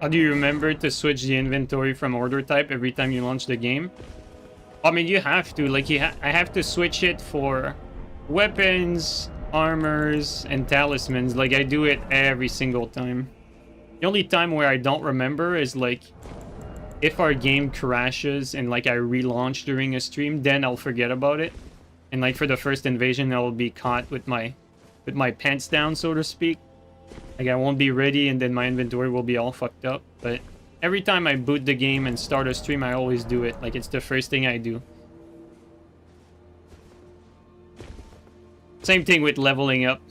How do you remember to switch the inventory from order type every time you launch the game? I mean, you have to. Like, I have to switch it for weapons, armors, and talismans. Like, I do it every single time. The only time where I don't remember is, like, if our game crashes and, like, I relaunch during a stream, then I'll forget about it. And, like, for the first invasion, I'll be caught with my pants down, so to speak. Like, I won't be ready, and then my inventory will be all fucked up. But every time I boot the game and start a stream, I always do it. Like, it's the first thing I do. Same thing with leveling up.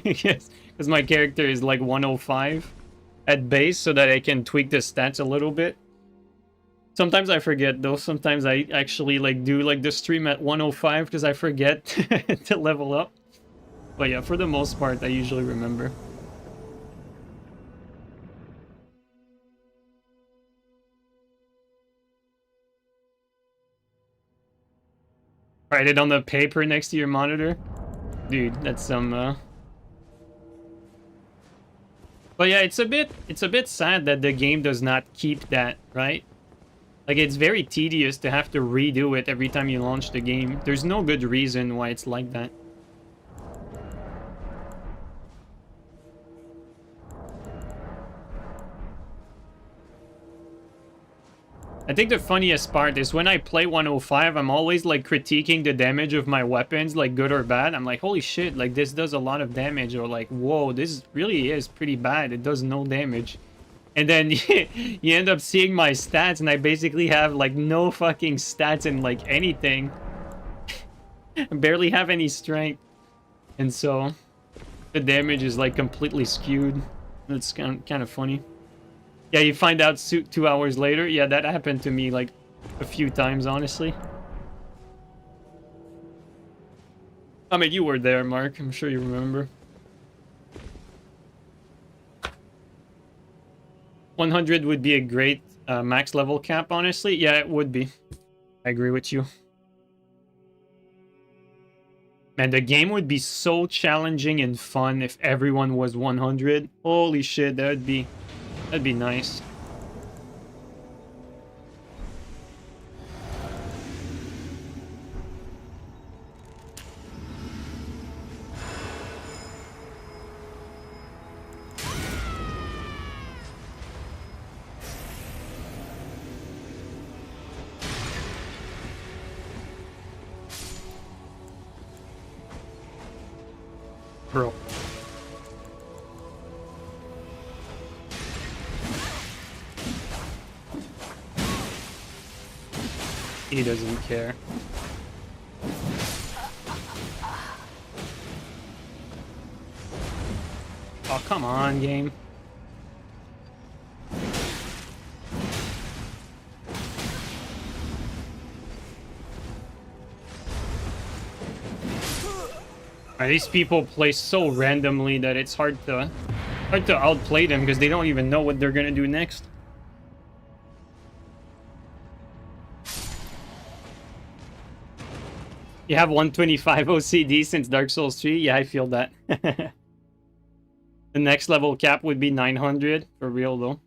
Yes, because my character is like 105 at base, so that I can tweak the stats a little bit. Sometimes I forget though. Sometimes I actually like do like the stream at 105 because I forget to level up. But yeah, for the most part, I usually remember. Write it on the paper next to your monitor. Dude, that's some But yeah, it's a bit sad that the game does not keep that, right? Like, it's very tedious to have to redo it every time you launch the game. There's no good reason why it's like that. I think the funniest part is when I play 105, I'm always like critiquing the damage of my weapons, like good or bad. I'm like, holy shit, like this does a lot of damage, or like, whoa, this really is pretty bad. It does no damage. And then you end up seeing my stats, and I basically have like no fucking stats in like anything. I barely have any strength. And so the damage is like completely skewed. That's kind of funny. Yeah, you find out 2 hours later. Yeah, that happened to me like a few times, honestly. I mean, you were there, Mark. I'm sure you remember. 100 would be a great max level cap, honestly. Yeah, it would be. I agree with you. Man, the game would be so challenging and fun if everyone was 100. Holy shit, that'd be nice. Bro. He doesn't care. Oh, come on, game. These people play so randomly that it's hard to outplay them because they don't even know what they're gonna do next. You have 125 OCD since Dark Souls 3? Yeah, I feel that. The next level cap would be 900, for real though.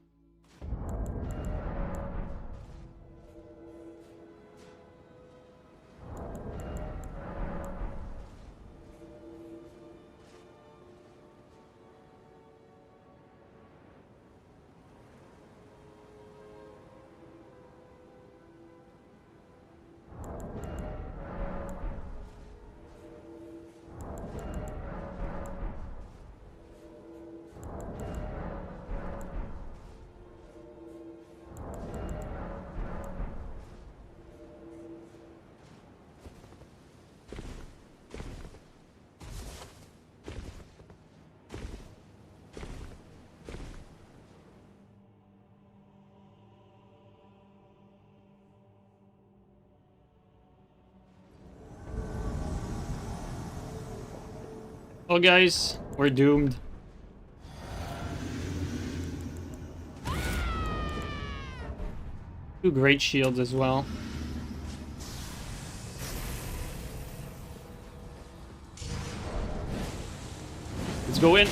Well, guys, we're doomed. Two great shields as well. Let's go in.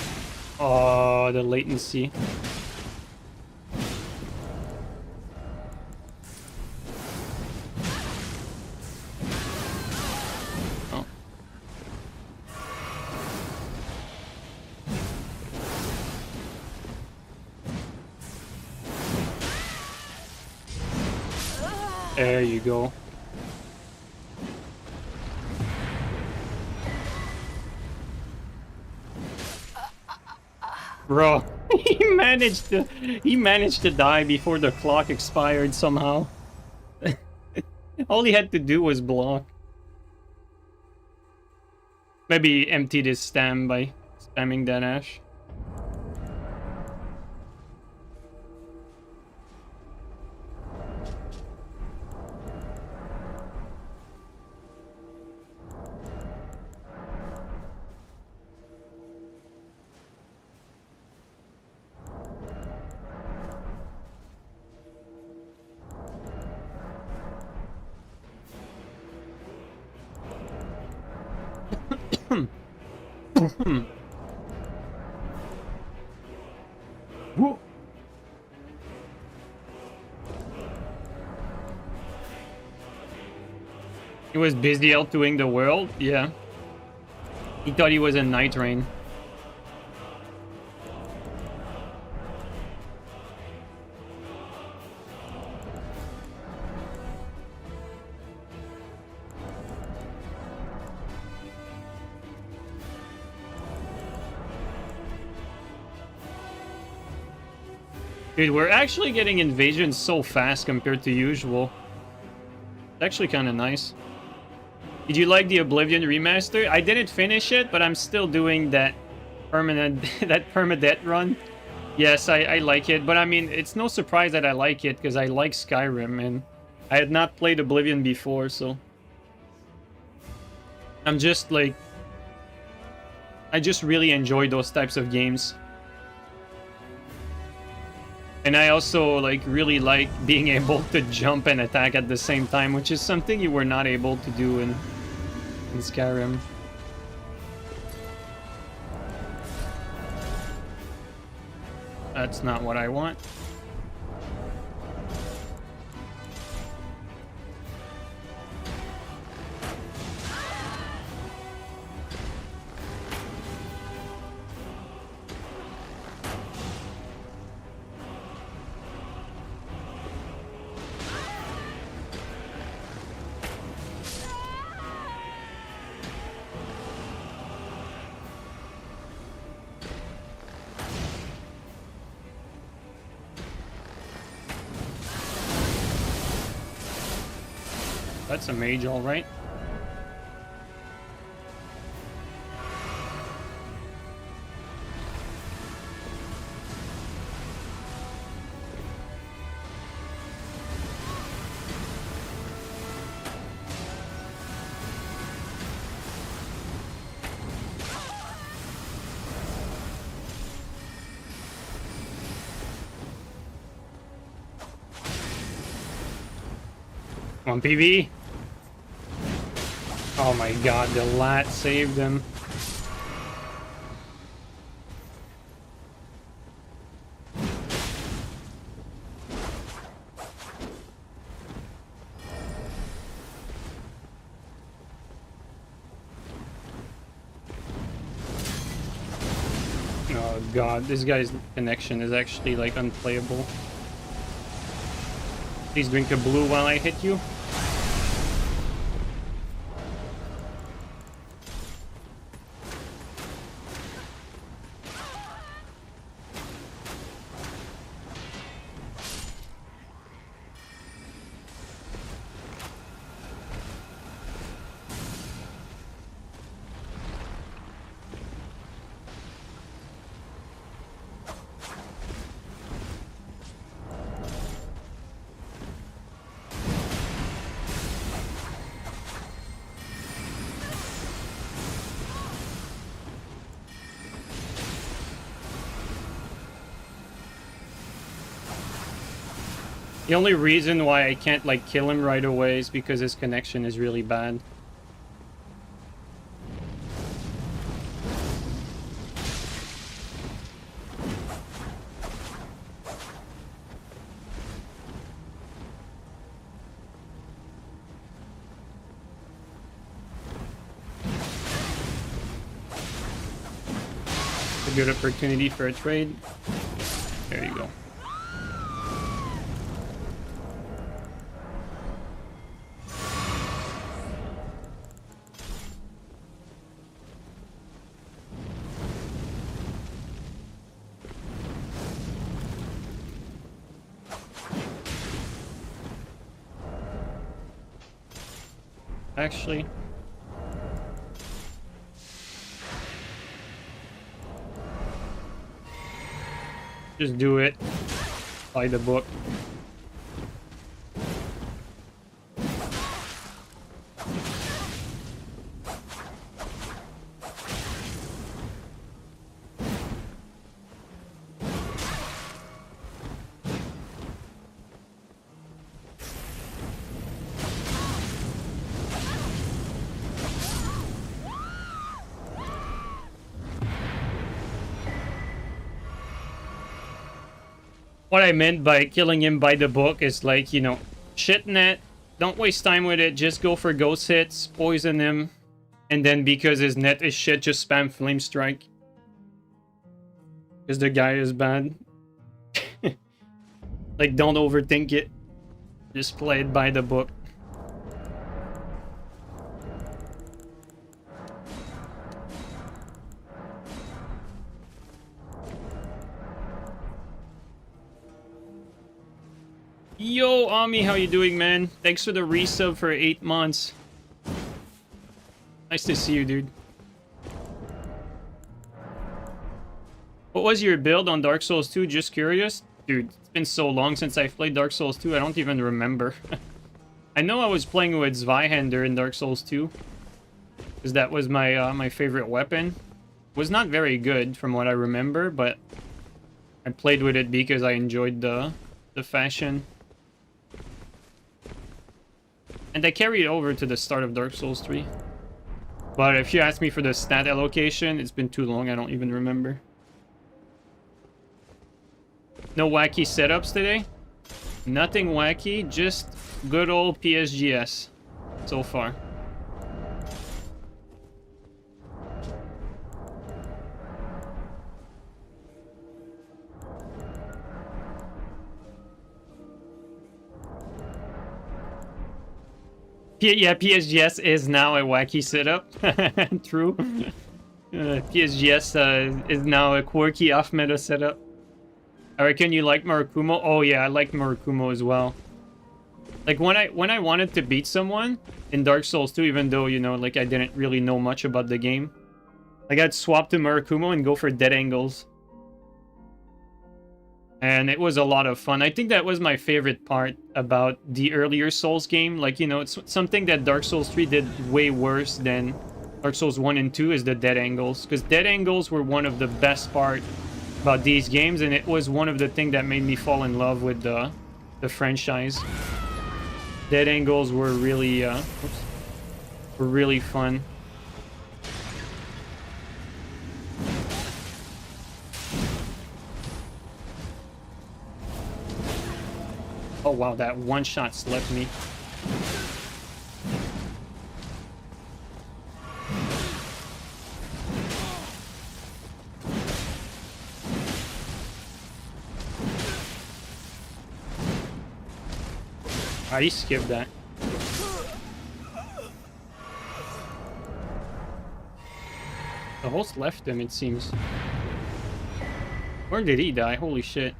Oh, the latency. There you go. Bro, he managed to die before the clock expired somehow. All he had to do was block. Maybe emptied his stam by spamming that ash. Whoa. He was busy outdoing the world? Yeah. He thought he was a Nightreign. Dude, we're actually getting invasions so fast compared to usual. It's actually kind of nice. Did you like the Oblivion remaster? I didn't finish it, but I'm still doing that permadeath run. Yes, I like it, but I mean, it's no surprise that I like it because I like Skyrim and I had not played Oblivion before, so I'm just like, I just really enjoy those types of games. And I also like really like being able to jump and attack at the same time, which is something you were not able to do in Skyrim. That's not what I want. That's a mage, all right. Come on, PB. Oh my god, the lat saved him. Oh god, this guy's connection is actually like unplayable. Please drink a blue while I hit you. The only reason why I can't like kill him right away is because his connection is really bad. A good opportunity for a trade. There you go. Actually, just do it. Buy the book. What I meant by killing him by the book is like, you know, shit net, don't waste time with it, just go for ghost hits, poison him, and then because his net is shit, just spam flame strike. Because the guy is bad. Like, don't overthink it. Just play it by the book. Yo, Ami, how you doing, man? Thanks for the resub for 8 months. Nice to see you, dude. What was your build on Dark Souls 2? Just curious? Dude, it's been so long since I've played Dark Souls 2, I don't even remember. I know I was playing with Zweihander in Dark Souls 2. Because that was my my favorite weapon. Was not very good from what I remember, but I played with it because I enjoyed the fashion. And I carried it over to the start of Dark Souls 3. But if you ask me for the stat allocation, it's been too long, I don't even remember. No wacky setups today? Nothing wacky, just good old PSGS so far. Yeah, PSGS is now a wacky setup. True. PSGS is now a quirky off-meta setup. I reckon you like Murakumo. Oh yeah, I like Murakumo as well. Like when I wanted to beat someone in Dark Souls 2, even though, you know, like I didn't really know much about the game, like I'd swap to Murakumo and go for dead angles. And it was a lot of fun. I think that was my favorite part about the earlier Souls game. Like, you know, it's something that Dark Souls 3 did way worse than Dark Souls 1 and 2 is the dead angles. Because dead angles were one of the best part about these games, and it was one of the things that made me fall in love with the franchise. Dead angles were really fun. Oh wow, that one shot slept me. I skipped that. The host left him, it seems. Where did he die? Holy shit.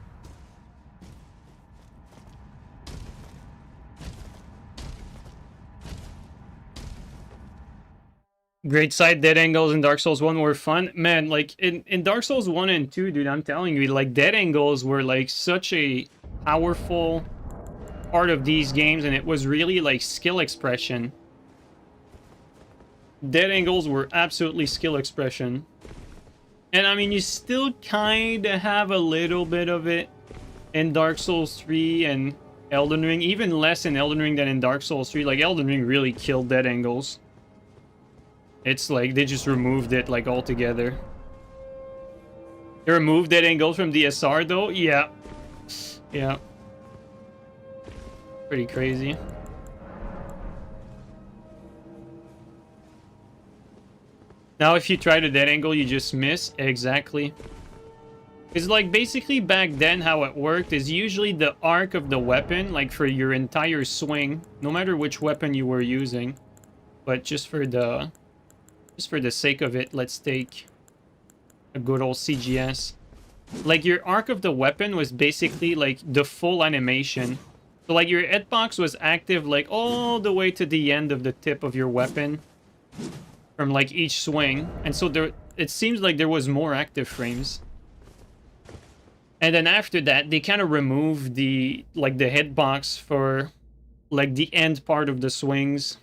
Great side dead angles in Dark Souls 1 were fun. Man, like in Dark Souls 1 and 2, dude, I'm telling you, like dead angles were like such a powerful part of these games, and it was really like skill expression. Dead angles were absolutely skill expression. And I mean, you still kind of have a little bit of it in Dark Souls 3 and Elden Ring, even less in Elden Ring than in Dark Souls 3. Like Elden Ring really killed dead angles. It's like they just removed it like altogether. They removed dead angles from DSR though? Yeah. Yeah. Pretty crazy. Now if you try the dead angle, you just miss. Exactly. It's like basically back then how it worked is usually the arc of the weapon, like for your entire swing, no matter which weapon you were using. But just for the sake of it, let's take a good old CGS. Like your arc of the weapon was basically like the full animation. So like your hitbox was active like all the way to the end of the tip of your weapon from like each swing. And so there, it seems like there was more active frames. And then after that, they kind of removed the like the hitbox for like the end part of the swings.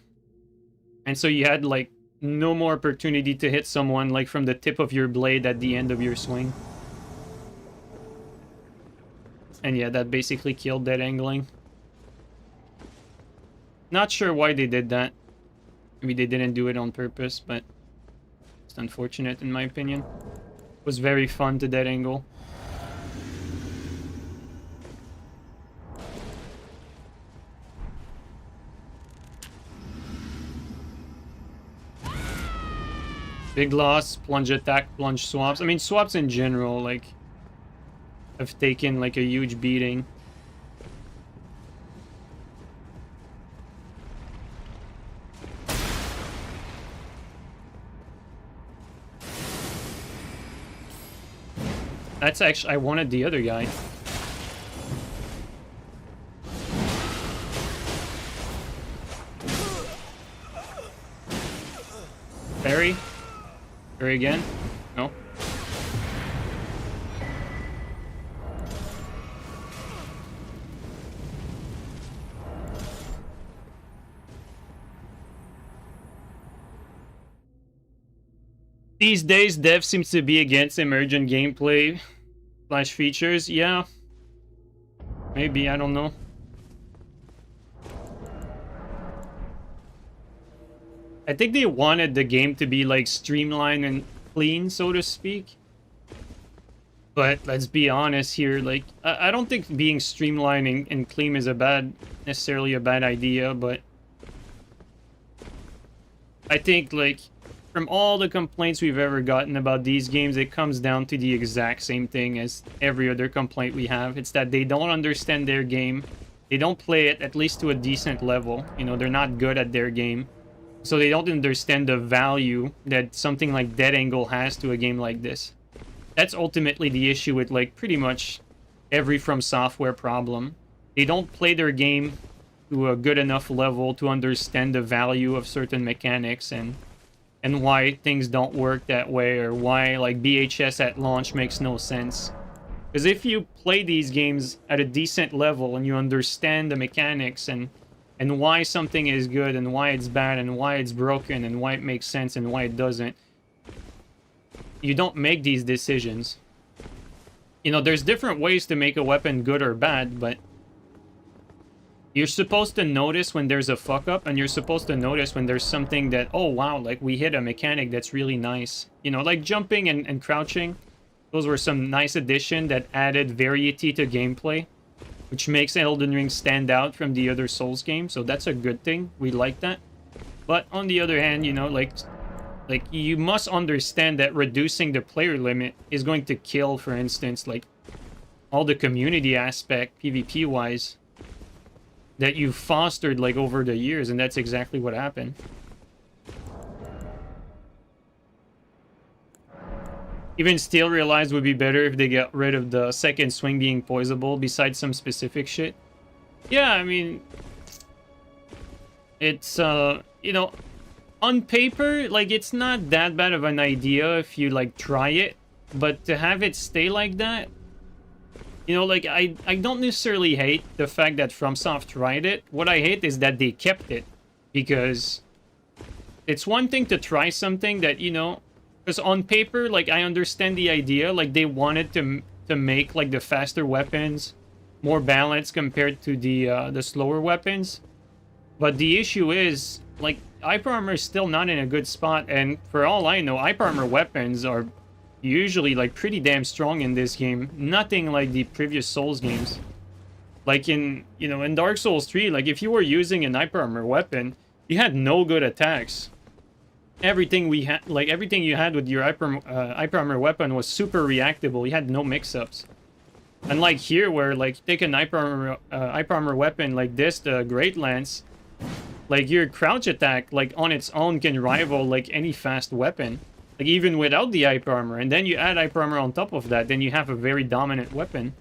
And so you had like no more opportunity to hit someone like from the tip of your blade at the end of your swing. And yeah, that basically killed dead angling. Not sure why they did that. Maybe they didn't do it on purpose, but it's unfortunate in my opinion. It was very fun to dead angle. Big loss, plunge attack, plunge swaps. I mean, swaps in general, like, have taken, like, a huge beating. That's actually... I wanted the other guy. Parry? Parry again? No? These days, dev seems to be against emergent gameplay / features. Yeah. Maybe, I don't know. I think they wanted the game to be like streamlined and clean, so to speak. But let's be honest here, like, I don't think being streamlined and clean is necessarily a bad idea, but I think, like, from all the complaints we've ever gotten about these games, it comes down to the exact same thing as every other complaint we have. It's that they don't understand their game. They don't play it, at least to a decent level. You know, they're not good at their game. So they don't understand the value that something like Dead Angle has to a game like this. That's ultimately the issue with, like, pretty much every From Software problem. They don't play their game to a good enough level to understand the value of certain mechanics and why things don't work that way, or why, like, BHS at launch makes no sense. Because if you play these games at a decent level and you understand the mechanics and why something is good and why it's bad and why it's broken and why it makes sense and why it doesn't, you don't make these decisions. You know, there's different ways to make a weapon good or bad, but you're supposed to notice when there's a fuck up, and you're supposed to notice when there's something that, oh wow, like we hit a mechanic that's really nice. You know, like jumping and crouching. Those were some nice addition that added variety to gameplay, which makes Elden Ring stand out from the other Souls games, so that's a good thing. We like that. But on the other hand, you know, like you must understand that reducing the player limit is going to kill, for instance, like all the community aspect, PvP-wise, that you've fostered, like, over the years, and that's exactly what happened. Even still realized would be better if they get rid of the second swing being poisonable, besides some specific shit. Yeah, I mean, it's, you know, on paper, like, it's not that bad of an idea if you, like, try it, but to have it stay like that, you know, like, I don't necessarily hate the fact that FromSoft tried it. What I hate is that they kept it, because it's one thing to try something that, you know, because on paper, like, I understand the idea, like, they wanted to make, like, the faster weapons more balanced compared to the slower weapons. But the issue is, like, Hyper Armor is still not in a good spot, and for all I know, Hyper Armor weapons are usually, like, pretty damn strong in this game. Nothing like the previous Souls games. Like in, you know, in Dark Souls 3, like, if you were using an Hyper Armor weapon, you had no good attacks. Everything we had, like, everything you had with your Hyper Armor weapon was super reactable. You had no mix-ups. Unlike here, where, like, take an Hyper Armor weapon like this, the Great Lance, like, your crouch attack, like, on its own can rival, like, any fast weapon. Like, even without the Hyper Armor. And then you add Hyper Armor on top of that, then you have a very dominant weapon.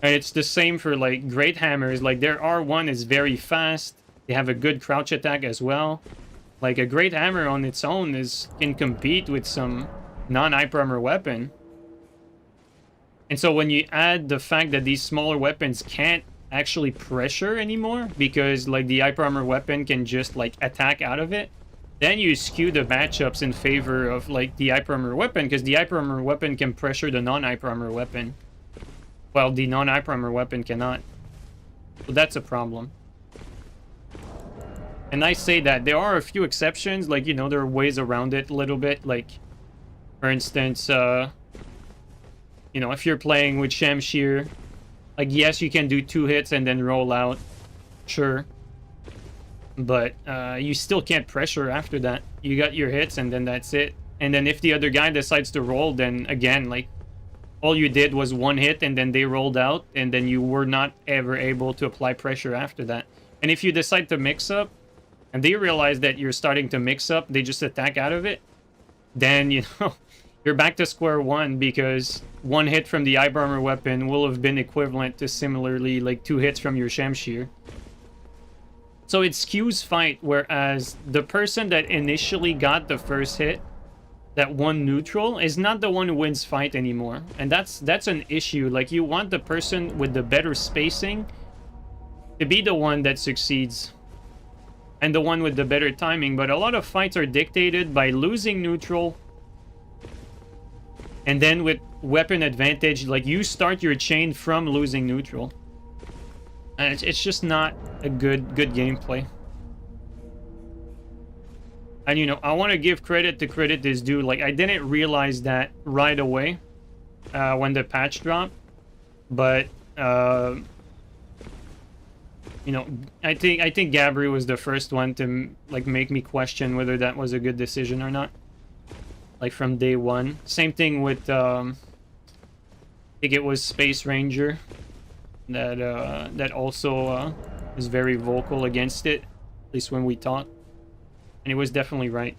And it's the same for, like, Great Hammers. Like, their R1 is very fast. They have a good crouch attack as well. Like, a Great Hammer on its own can compete with some non-Hyper Armor weapon. And so when you add the fact that these smaller weapons can't actually pressure anymore, because, like, the Hyper Armor weapon can just, like, attack out of it, then you skew the matchups in favor of, like, the Hyper Armor weapon, because the Hyper Armor weapon can pressure the non-Hyper Armor weapon, while the non-Hyper Armor weapon cannot. So that's a problem. And I say that there are a few exceptions, like, you know, there are ways around it a little bit, like, for instance, you know, if you're playing with Shamshir, like, yes, you can do 2 hits and then roll out, sure. But you still can't pressure after that. You got your hits and then that's it. And then if the other guy decides to roll, then again, like, all you did was 1 hit and then they rolled out, and then you were not ever able to apply pressure after that. And if you decide to mix up, and they realize that you're starting to mix up, they just attack out of it, then, you know, you're back to square one, because 1 hit from the Hyper Armor weapon will have been equivalent to similarly, like, 2 hits from your Shamshir. So it skews fight, whereas the person that initially got the first hit, that one neutral, is not the one who wins fight anymore. And that's an issue. Like, you want the person with the better spacing to be the one that succeeds. And the one with the better timing. But a lot of fights are dictated by losing neutral. And then with weapon advantage, like, you start your chain from losing neutral. And it's just not a good gameplay. And, you know, I want to give credit to credit is due. Like, I didn't realize that right away when the patch dropped. But, you know, I think Gabri was the first one to, like, make me question whether that was a good decision or not. Like, from day one. Same thing with, I think it was Space Ranger that also was very vocal against it, at least when we talked. And he was definitely right.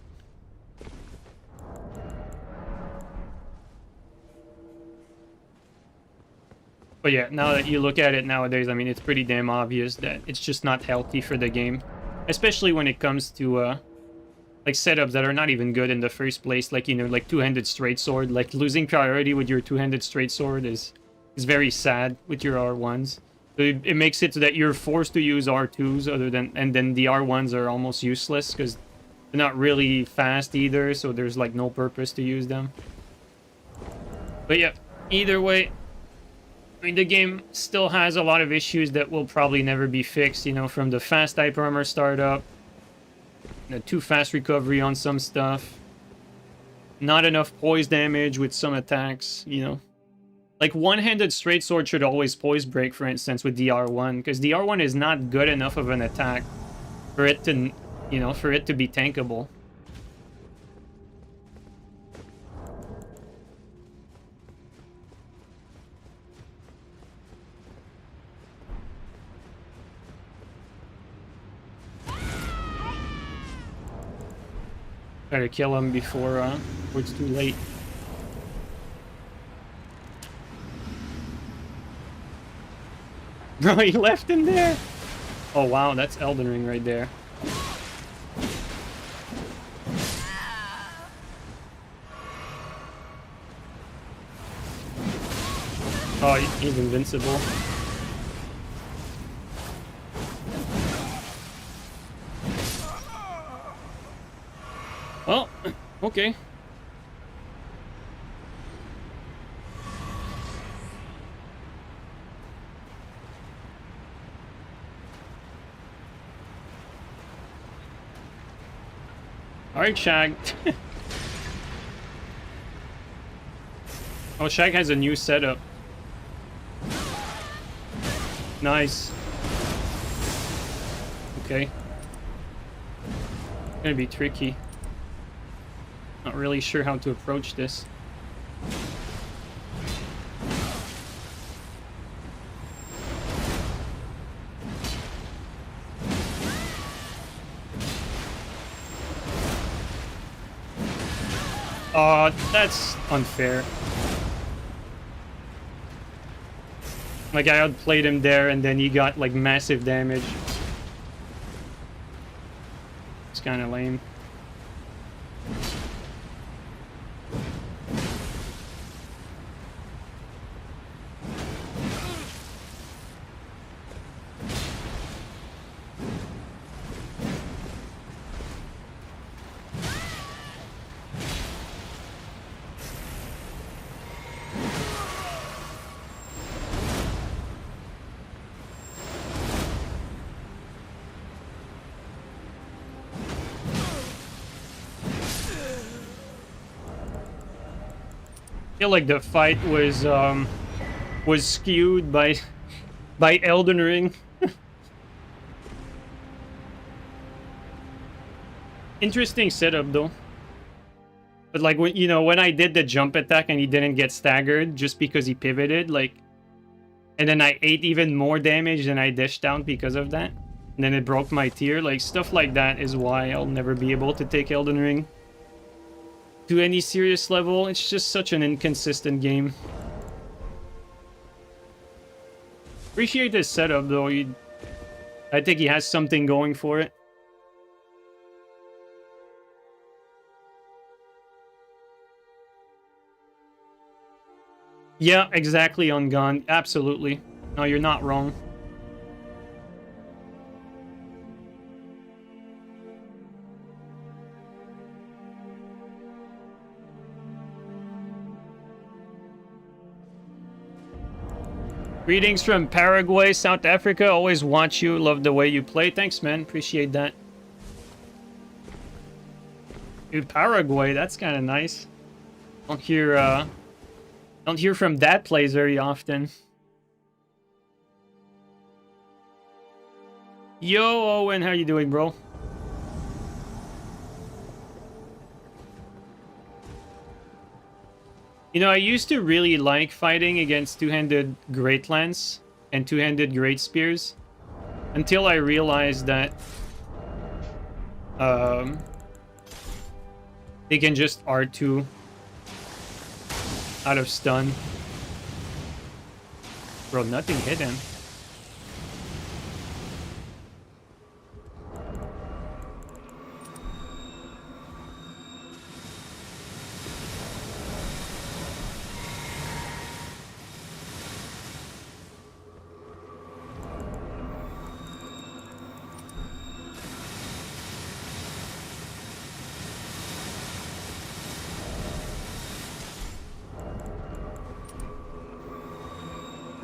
But yeah, now that you look at it nowadays, I mean, it's pretty damn obvious that it's just not healthy for the game. Especially when it comes to, like, setups that are not even good in the first place. Like, you know, like two-handed straight sword. Like, losing priority with your two-handed straight sword is very sad with your R1s. So it makes it so that you're forced to use R2s and then the R1s are almost useless because they're not really fast either, so there's like no purpose to use them. But yeah, either way, I mean, the game still has a lot of issues that will probably never be fixed, you know, from the fast hyper armor startup, the too fast recovery on some stuff, not enough poise damage with some attacks, you know. Like, one-handed straight sword should always poise break, for instance, with DR1, because DR1 is not good enough of an attack for it to, you know, for it to be tankable. Better kill him before it's too late. Bro, he left him there. Oh wow, that's Elden Ring right there. Oh, he's invincible. Well, okay. Alright, Shag. Oh, Shag has a new setup. Nice. Okay. Gonna be tricky. Not really sure how to approach this. That's unfair. Like, I outplayed him there, and then he got, like, massive damage. It's kind of lame. I feel like the fight was skewed by Elden Ring. Interesting setup though. But like, when, you know, when I did the jump attack and he didn't get staggered just because he pivoted, like, and then I ate even more damage than I dished out because of that, and then it broke my tier, like, stuff like that is why I'll never be able to take Elden Ring to any serious level. It's just such an inconsistent game. Appreciate this setup though. I think he has something going for it. Yeah, exactly, on gun. Absolutely. No, you're not wrong. Greetings from Paraguay, South Africa. Always watch you. Love the way you play. Thanks, man. Appreciate that. Dude, Paraguay, that's kind of nice. Don't hear from that place very often. Yo, Owen, how you doing, bro? You know, I used to really like fighting against two-handed Great Lance and two-handed Great Spears until I realized that they can just R2 out of stun. Bro, nothing hit him.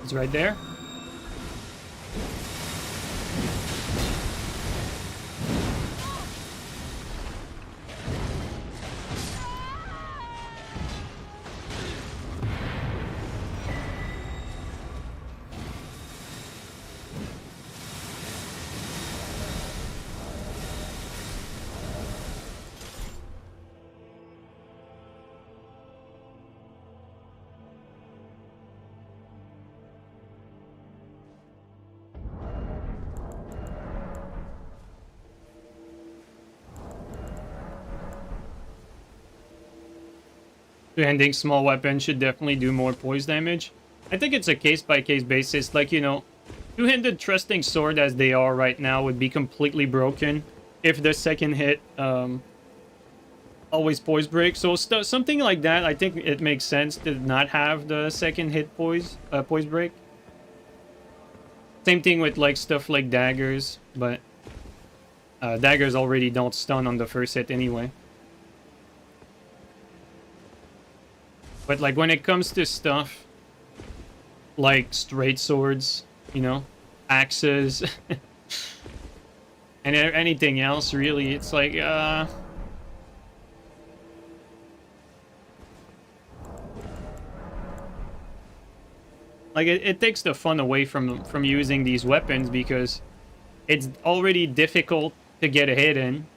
It's right there. Two-handing small weapons should definitely do more poise damage. I think it's a case-by-case basis. Like, you know, two-handed trusting sword as they are right now would be completely broken if the second hit always poise break. So something like that, I think it makes sense to not have the second hit poise break. Same thing with like stuff like daggers, but daggers already don't stun on the first hit anyway. But like when it comes to stuff like straight swords, you know, axes, and anything else really, it's like it takes the fun away from using these weapons because it's already difficult to get a hit in,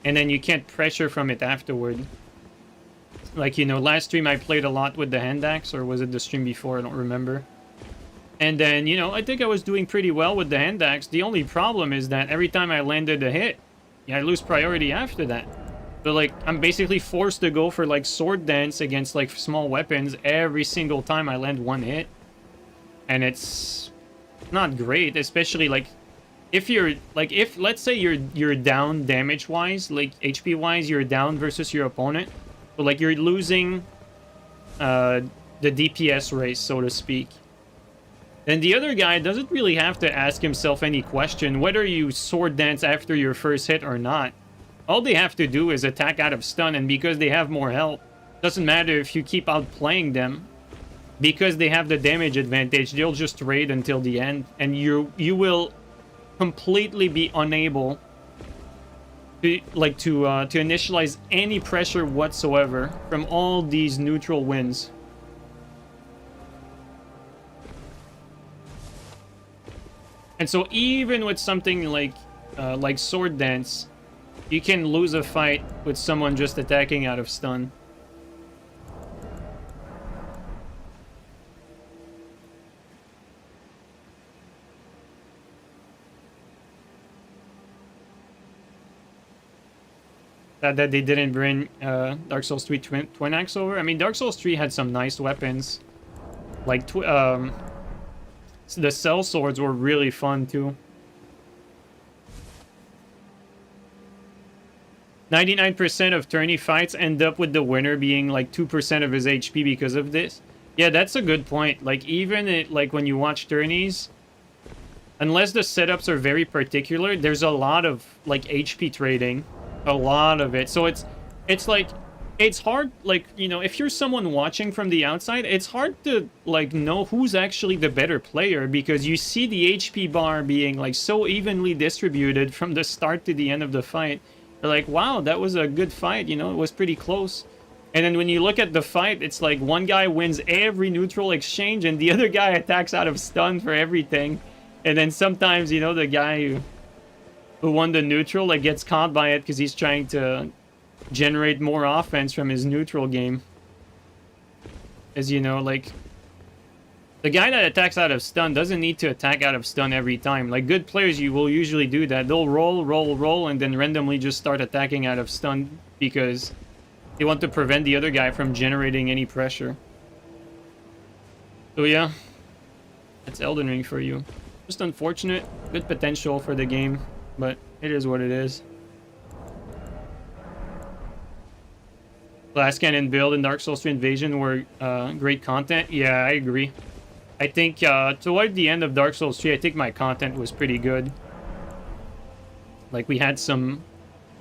and then you can't pressure from it afterward. Like, you know, last stream I played a lot with the hand axe, or was it the stream before? I don't remember. And then, you know, I think I was doing pretty well with the hand axe. The only problem is that every time I landed a hit, yeah, I lose priority after that. So, like, I'm basically forced to go for, like, sword dance against, like, small weapons every single time I land one hit. And it's not great, especially, like, if you're, like, if, let's say you're down damage-wise, like, HP-wise, you're down versus your opponent. So, like, you're losing the DPS race, so to speak. Then the other guy doesn't really have to ask himself any question whether you sword dance after your first hit or not. All they have to do is attack out of stun, and because they have more health, doesn't matter if you keep outplaying them. Because they have the damage advantage, they'll just raid until the end, and you will completely be unable to initialize any pressure whatsoever from all these neutral wins. And so even with something like sword dance, you can lose a fight with someone just attacking out of stun. That they didn't bring Dark Souls 3 Twin Axe over. I mean, Dark Souls 3 had some nice weapons. Like, the Cell Swords were really fun, too. 99% of tourney fights end up with the winner being like 2% of his HP because of this. Yeah, that's a good point. Like even like when you watch tourneys, unless the setups are very particular, there's a lot of like HP trading, a lot of it. So it's like it's hard, like, you know, if you're someone watching from the outside, it's hard to like know who's actually the better player because you see the HP bar being like so evenly distributed from the start to the end of the fight. You're like, wow, that was a good fight, you know, it was pretty close. And then when you look at the fight, it's like one guy wins every neutral exchange and the other guy attacks out of stun for everything. And then sometimes, you know, the guy who won the neutral like gets caught by it because he's trying to generate more offense from his neutral game. As you know, like the guy that attacks out of stun doesn't need to attack out of stun every time. Like good players, you will usually do that. They'll roll, and then randomly just start attacking out of stun because they want to prevent the other guy from generating any pressure. So yeah, that's Elden Ring for you. Just unfortunate. Good potential for the game, but it is what it is. Glass Cannon build and Dark Souls 3 Invasion were great content. Yeah, I agree. I think toward the end of Dark Souls 3, I think my content was pretty good. Like we had some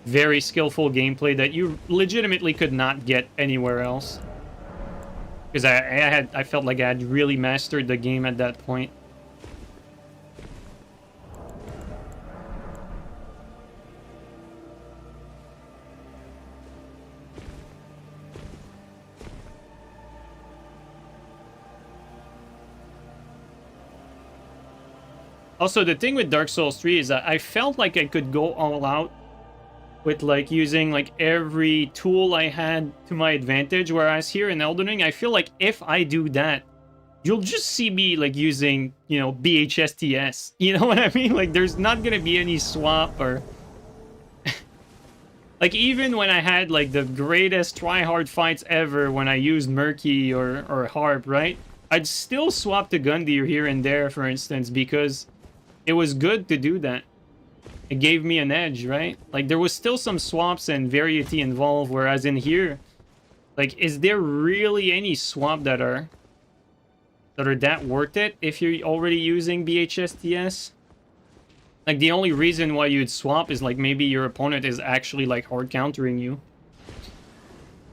very skillful gameplay that you legitimately could not get anywhere else. Because I felt like I had really mastered the game at that point. Also, the thing with Dark Souls 3 is that I felt like I could go all out with like using like every tool I had to my advantage, whereas here in Elden Ring, I feel like if I do that, you'll just see me like using, you know, BHSTS. You know what I mean? Like there's not gonna be any swap or... like even when I had like the greatest try-hard fights ever when I used Murky or Harp, right? I'd still swap to Gundyr here and there, for instance, because it was good to do that. It gave me an edge, right? Like there was still some swaps and variety involved, whereas in here, like, is there really any swap that are that worth it if you're already using BHSTS? Like the only reason why you'd swap is like maybe your opponent is actually like hard countering you.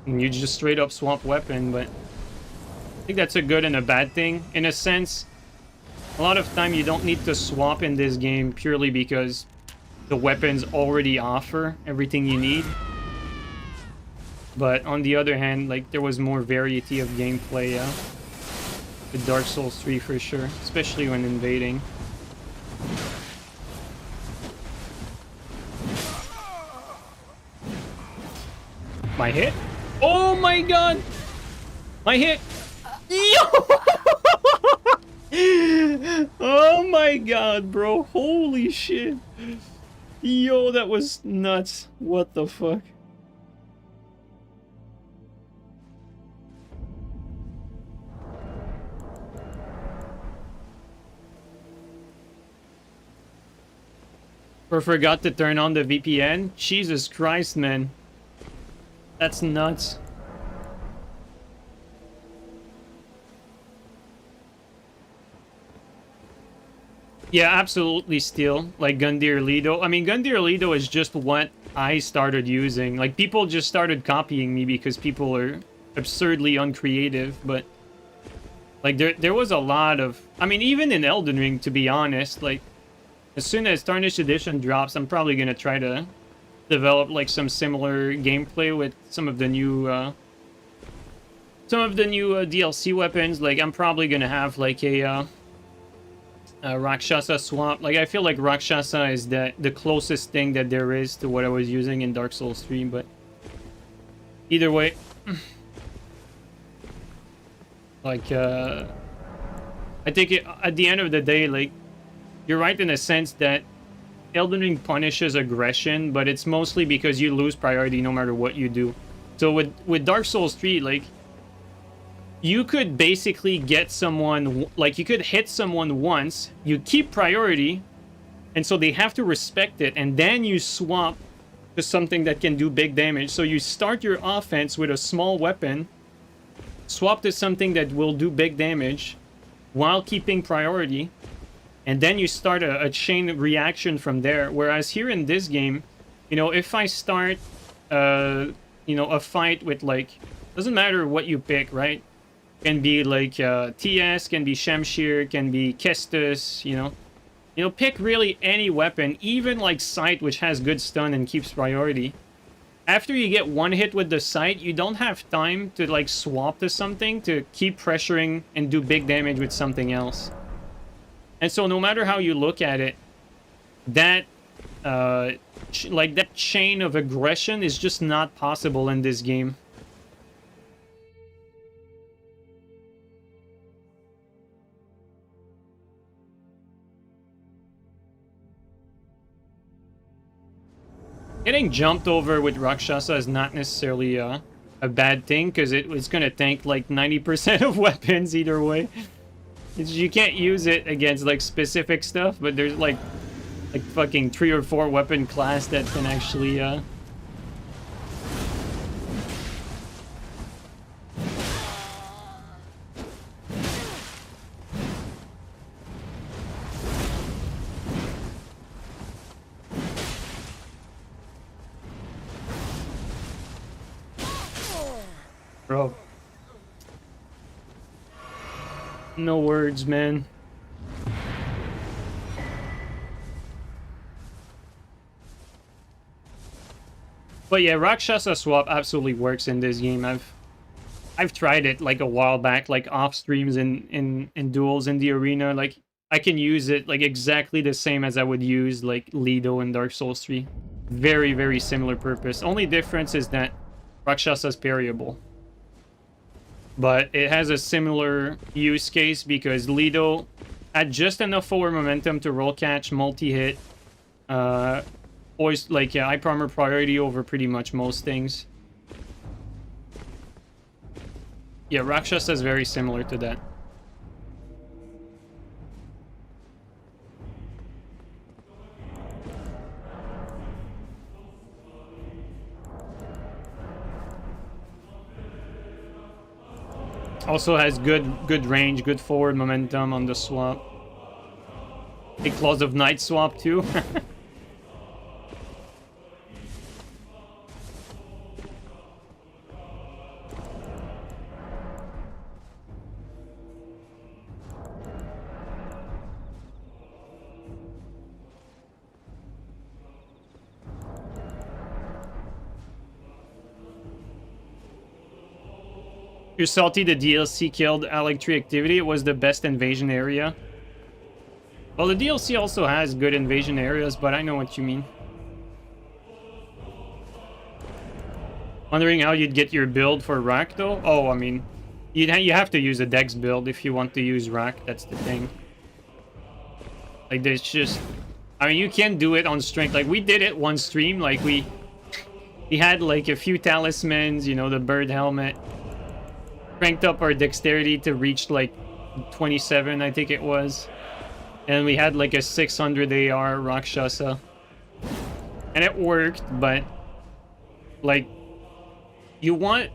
And you just straight up swap weapon, but I think that's a good and a bad thing. In a sense, a lot of time you don't need to swap in this game purely because the weapons already offer everything you need. But on the other hand, like there was more variety of gameplay with Dark Souls 3 for sure, especially when invading. My hit? Oh my god! My hit! Yo! Oh my god, bro. Holy shit. Yo, that was nuts. What the fuck? Or forgot to turn on the VPN? Jesus Christ, man. That's nuts. Yeah, absolutely Steel. Like Gundyr Lido. I mean, Gundyr Lido is just what I started using. Like, people just started copying me because people are absurdly uncreative, but... like, there was a lot of... I mean, even in Elden Ring, to be honest, like... as soon as Tarnished Edition drops, I'm probably gonna try to develop, like, some similar gameplay with some of the new, DLC weapons. Like, I'm probably gonna have, like, a Rakshasa swap. Like, I feel like Rakshasa is the closest thing that there is to what I was using in Dark Souls 3, but... either way... like, I think at the end of the day, like, you're right in a sense that Elden Ring punishes aggression, but it's mostly because you lose priority no matter what you do. So with Dark Souls 3, like, you could basically get someone, like, you could hit someone once, you keep priority, and so they have to respect it, and then you swap to something that can do big damage. So you start your offense with a small weapon, swap to something that will do big damage while keeping priority, and then you start a chain reaction from there. Whereas here in this game, you know, if I start, you know, a fight with, like, doesn't matter what you pick, right? Can be like TS, can be Shamshir, can be Kestus, you know. You know, pick really any weapon, even like Sight, which has good stun and keeps priority. After you get one hit with the Sight, you don't have time to like swap to something to keep pressuring and do big damage with something else. And so no matter how you look at it, that like that chain of aggression is just not possible in this game. Getting jumped over with Rakshasa is not necessarily a bad thing, because it's going to tank like 90% of weapons either way. You can't use it against like specific stuff, but there's like fucking 3 or 4 weapon class that can actually bro. No words, man. But yeah, Rakshasa swap absolutely works in this game. I've tried it like a while back, like off streams in duels in the arena. Like I can use it like exactly the same as I would use like Lido in Dark Souls 3. Very, very similar purpose. Only difference is that Rakshasa's parryable. But it has a similar use case because Lido had just enough forward momentum to roll catch, multi-hit, always like high armor priority over pretty much most things. Yeah, Rakshasa is very similar to that. Also has good range, good forward momentum on the swap. Big Claws of Night swap too. You're salty the DLC killed Alec Tree activity. It was the best invasion area. Well, the DLC also has good invasion areas, but I know what you mean. Wondering how you'd get your build for Rack, though? Oh, I mean, you have to use a Dex build if you want to use Rack. That's the thing. Like, there's just... I mean, you can do it on strength. Like, we did it one stream. Like, we had, like, a few talismans, you know, the bird helmet. Cranked up our dexterity to reach like 27, I think it was, and we had like a 600 AR Rakshasa, and it worked. But like, you want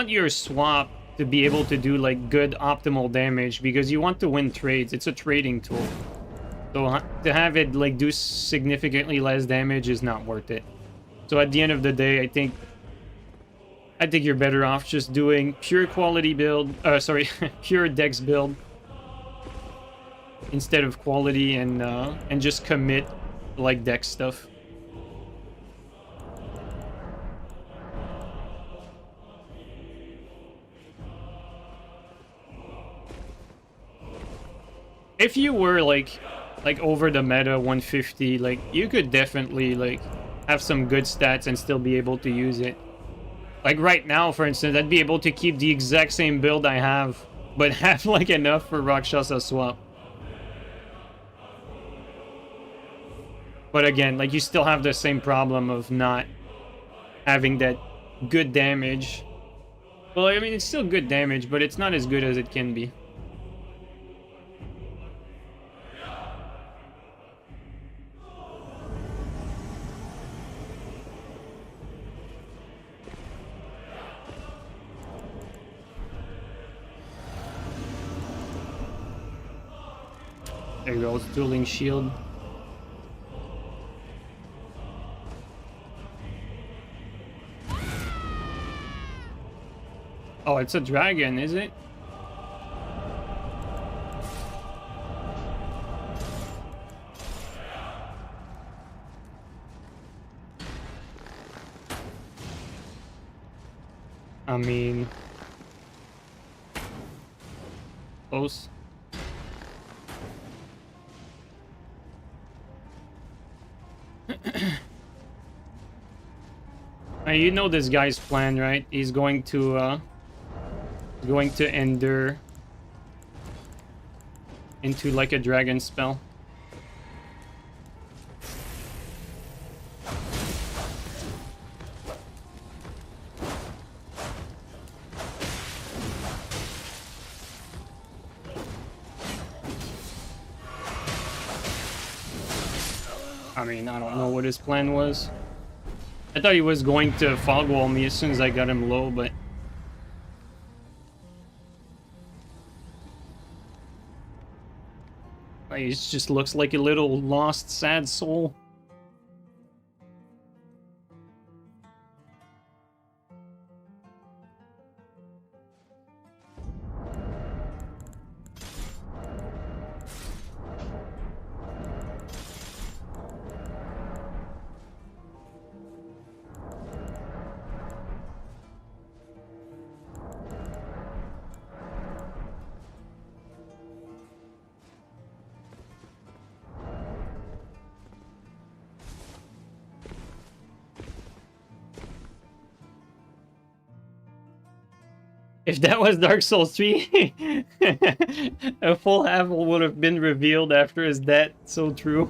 your swap to be able to do like good optimal damage because you want to win trades. It's a trading tool, so to have it like do significantly less damage is not worth it. So at the end of the day, I think you're better off just doing pure quality build, pure dex build instead of quality, and just commit like dex stuff. If you were like over the meta 150, like you could definitely like have some good stats and still be able to use it. Like right now, for instance, I'd be able to keep the exact same build I have, but have like enough for Rakshasa swap. But again, like you still have the same problem of not having that good damage. Well, I mean, it's still good damage, but it's not as good as it can be. There goes dueling shield. Oh, it's a dragon, is it? I mean... close. You know this guy's plan, right? He's going to endure into like a dragon spell. I mean, I don't know what his plan was. I thought he was going to fog wall me as soon as I got him low, but... he just looks like a little lost, sad soul. If that was Dark Souls 3, a full Havel would have been revealed after his death. So true.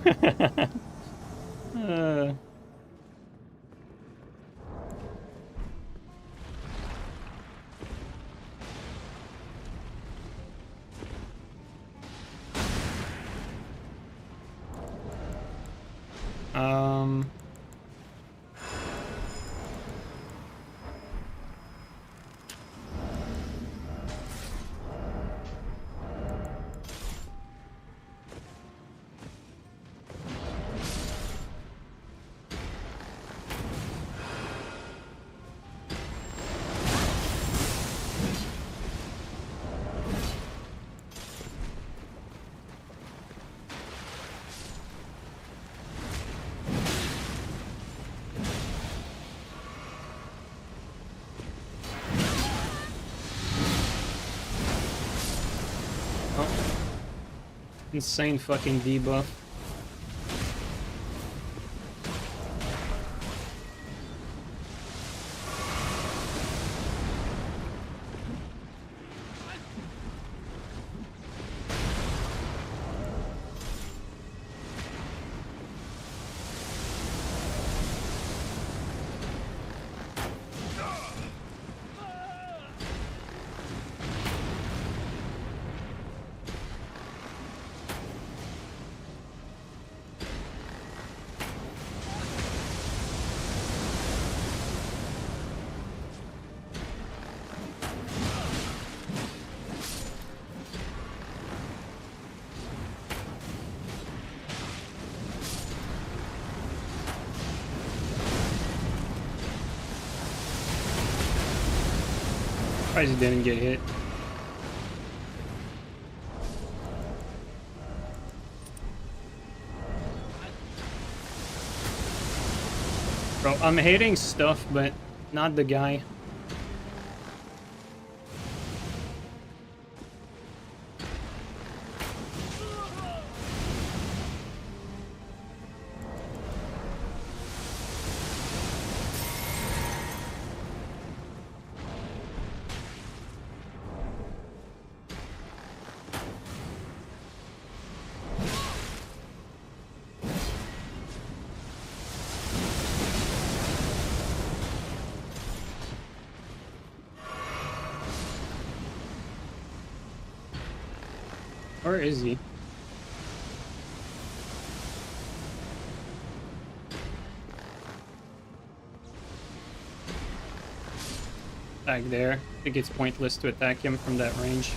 Insane fucking debuff. Surprised he didn't get hit. Bro, I'm hating stuff, but not the guy. Where is he? Back there. I think it's pointless to attack him from that range.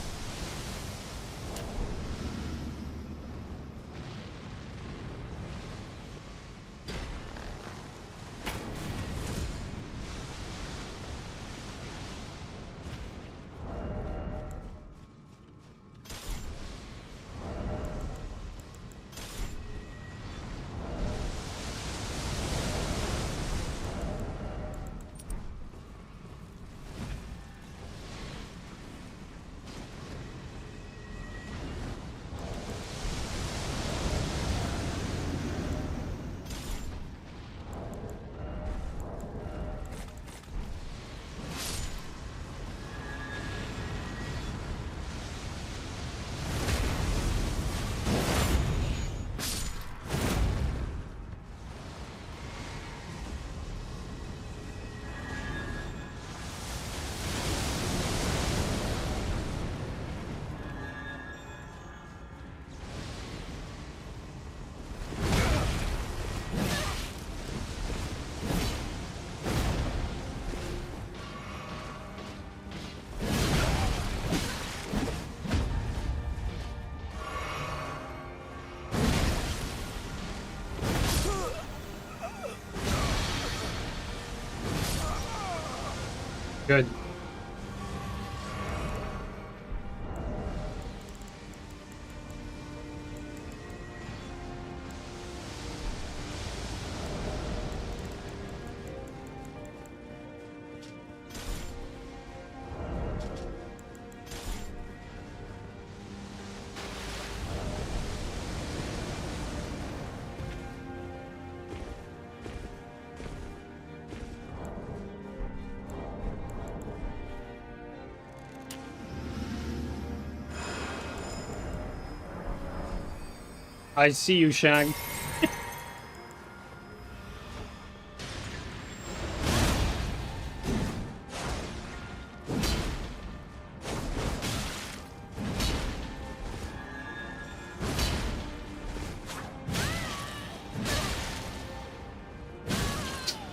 Good. I see you, Shag.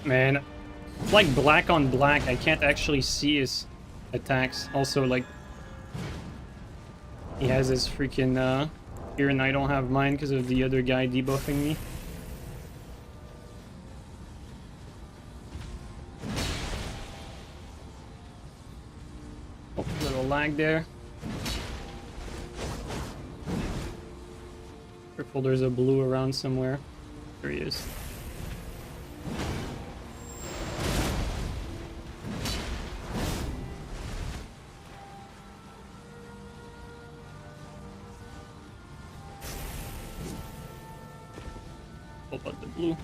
Man, like black on black, I can't actually see his attacks. Also, like, he has his freaking here, and I don't have mine because of the other guy debuffing me. Oh, little lag there. Careful, there's a blue around somewhere. There he is. Oh, but the blue.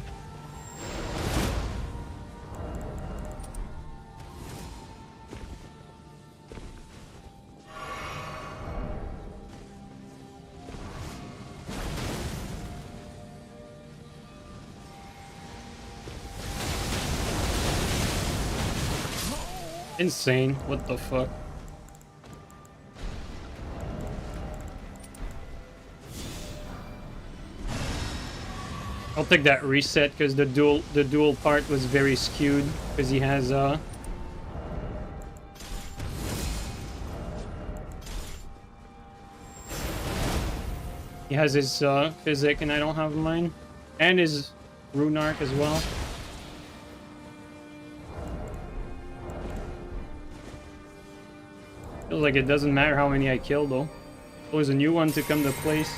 Insane. What the fuck? I'll take that reset because the dual part was very skewed because he has his physic and I don't have mine, and his rune arc as well. Feels like it doesn't matter how many I kill though. There's a new one to come to place.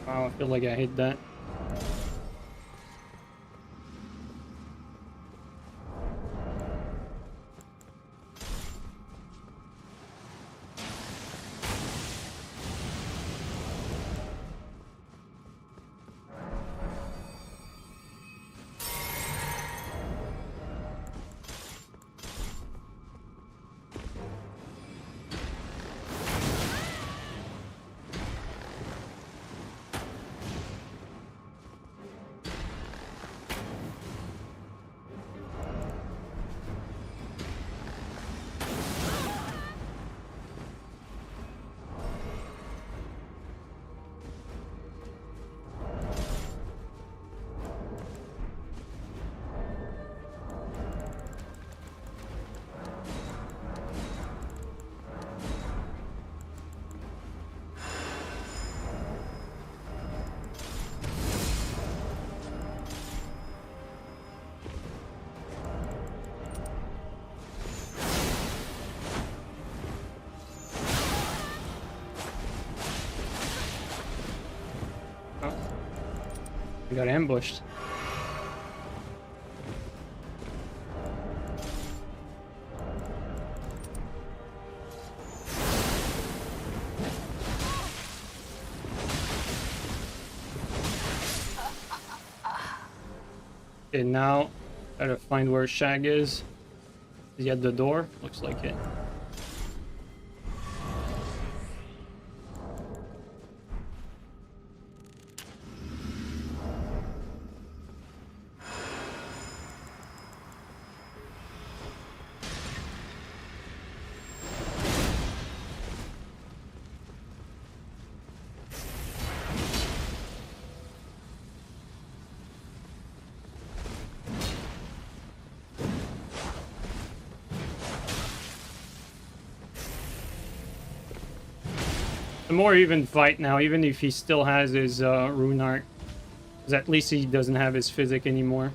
Wow, I feel like I hit that. I got ambushed. Okay, now gotta find where Shag is. Is he at the door? Looks like it. a more even fight now, even if he still has his rune art. Because at least he doesn't have his physic anymore.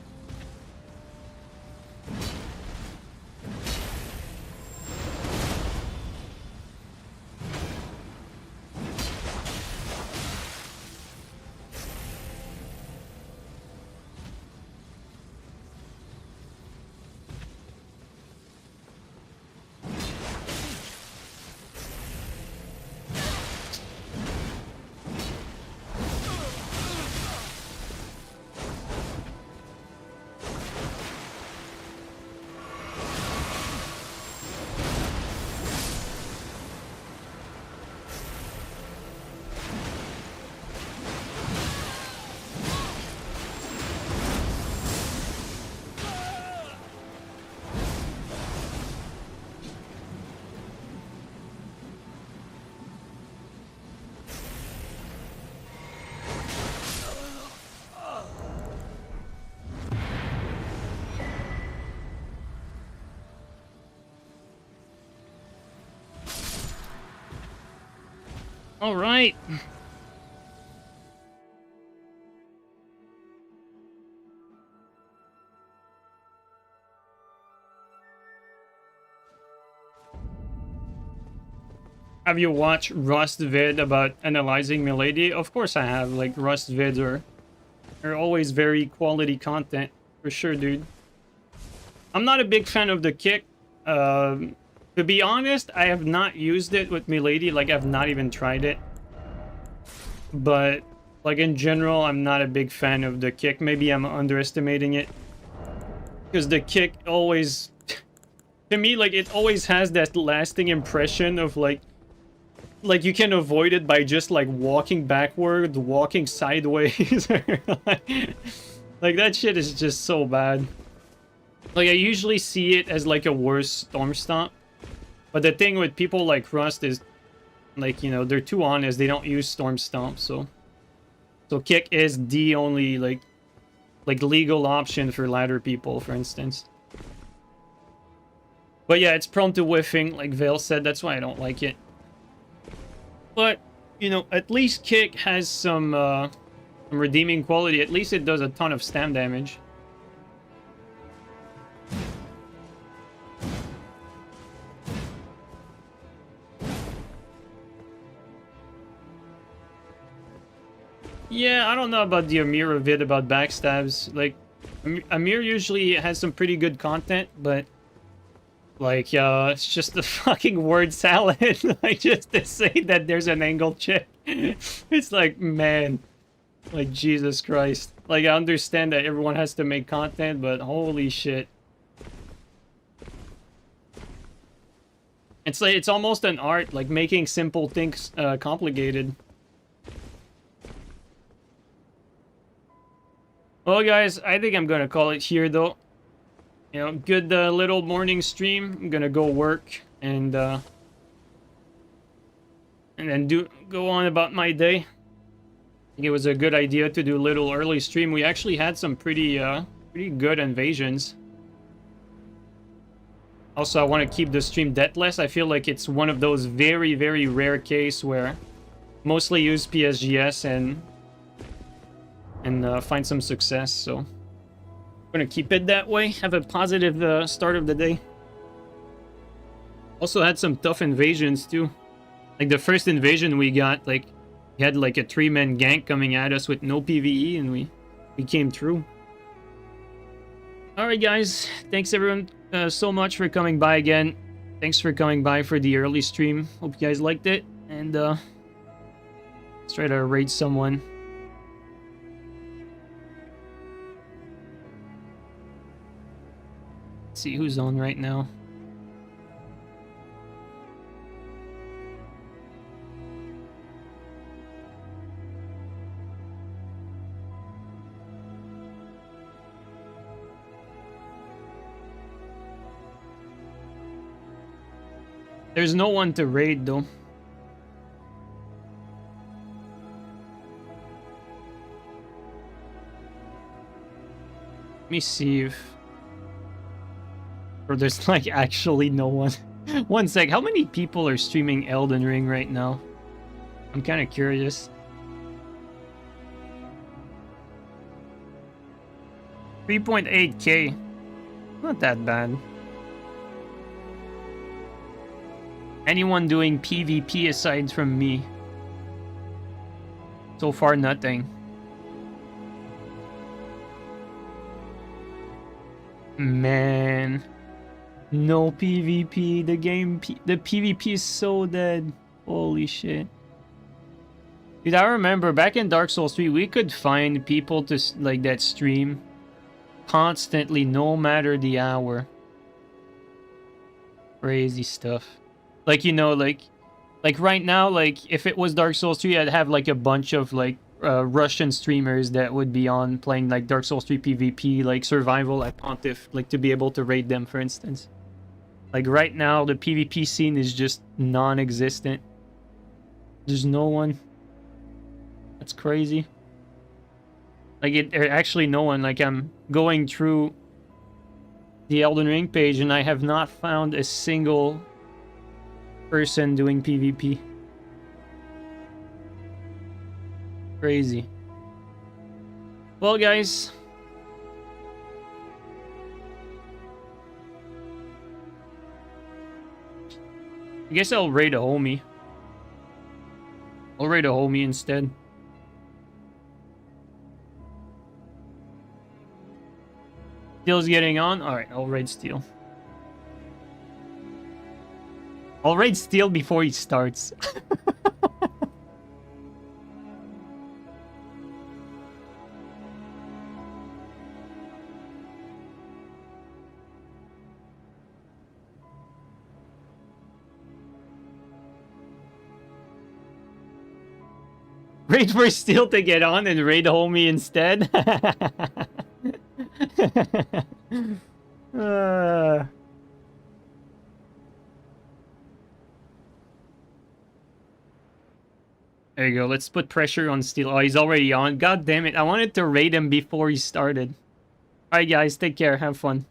All right. Have you watched Rust vid about analyzing Milady? Of course I have. Like, Rust vids are always very quality content. For sure, dude. I'm not a big fan of the kick. To be honest, I have not used it with Milady. Like, I've not even tried it. But, like, in general, I'm not a big fan of the kick. Maybe I'm underestimating it. Because the kick always... to me, like, it always has that lasting impression of, like, you can avoid it by just, like, walking backward, walking sideways. Like, that shit is just so bad. Like, I usually see it as, like, a worse Storm Stomp. But the thing with people like Rust is, like, you know, they're too honest. They don't use Storm Stomp, so kick is the only, like legal option for ladder people, for instance. But yeah, it's prone to whiffing, like Vale said. That's why I don't like it. But, you know, at least kick has some redeeming quality. At least it does a ton of stam damage. Yeah, I don't know about the Amir vid about backstabs. Like, Amir usually has some pretty good content, but, like, it's just the fucking word salad. Like, just to say that there's an angled chip. It's like, man. Like, Jesus Christ. Like, I understand that everyone has to make content, but holy shit. It's like, it's almost an art, like, making simple things complicated. Well, guys, I think I'm gonna call it here, though. You know, good little morning stream. I'm gonna go work and then go on about my day. I think it was a good idea to do a little early stream. We actually had some pretty good invasions. Also, I want to keep the stream deathless. I feel like it's one of those very, very rare cases where mostly use PSGS and find some success, so I'm gonna keep it that way. Have a positive start of the day. Also had some tough invasions too. Like the first invasion we got, like we had like a 3-man gank coming at us with no PvE, and we came through. Alright guys, thanks everyone so much for coming by again. Thanks for coming by for the early stream. Hope you guys liked it, and let's try to raid someone. See who's on right now. There's no one to raid though. Let me see if... or there's like actually no one. One sec, how many people are streaming Elden Ring right now? I'm kind of curious. 3.8k. Not that bad. Anyone doing PvP aside from me? So far, nothing. Man. No PvP. The game, the PvP is so dead. Holy shit. Dude, I remember back in Dark Souls 3, we could find people to like that stream constantly, no matter the hour. Crazy stuff. Like, you know, like right now, like if it was Dark Souls 3, I'd have like a bunch of like Russian streamers that would be on playing like Dark Souls 3 PvP, like survival at Pontiff, like to be able to raid them, for instance. Like right now, the PvP scene is just non-existent. There's no one. That's crazy. Like actually no one. Like I'm going through the Elden Ring page and I have not found a single person doing PvP. Crazy. Well, guys. I guess I'll raid a homie. I'll raid a homie instead. Steel's getting on? Alright, I'll raid Steel. I'll raid Steel before he starts. Wait for Steel to get on and raid homie instead. There you go. Let's put pressure on Steel. Oh, he's already on. God damn it. I wanted to raid him before he started. Alright, guys. Take care. Have fun.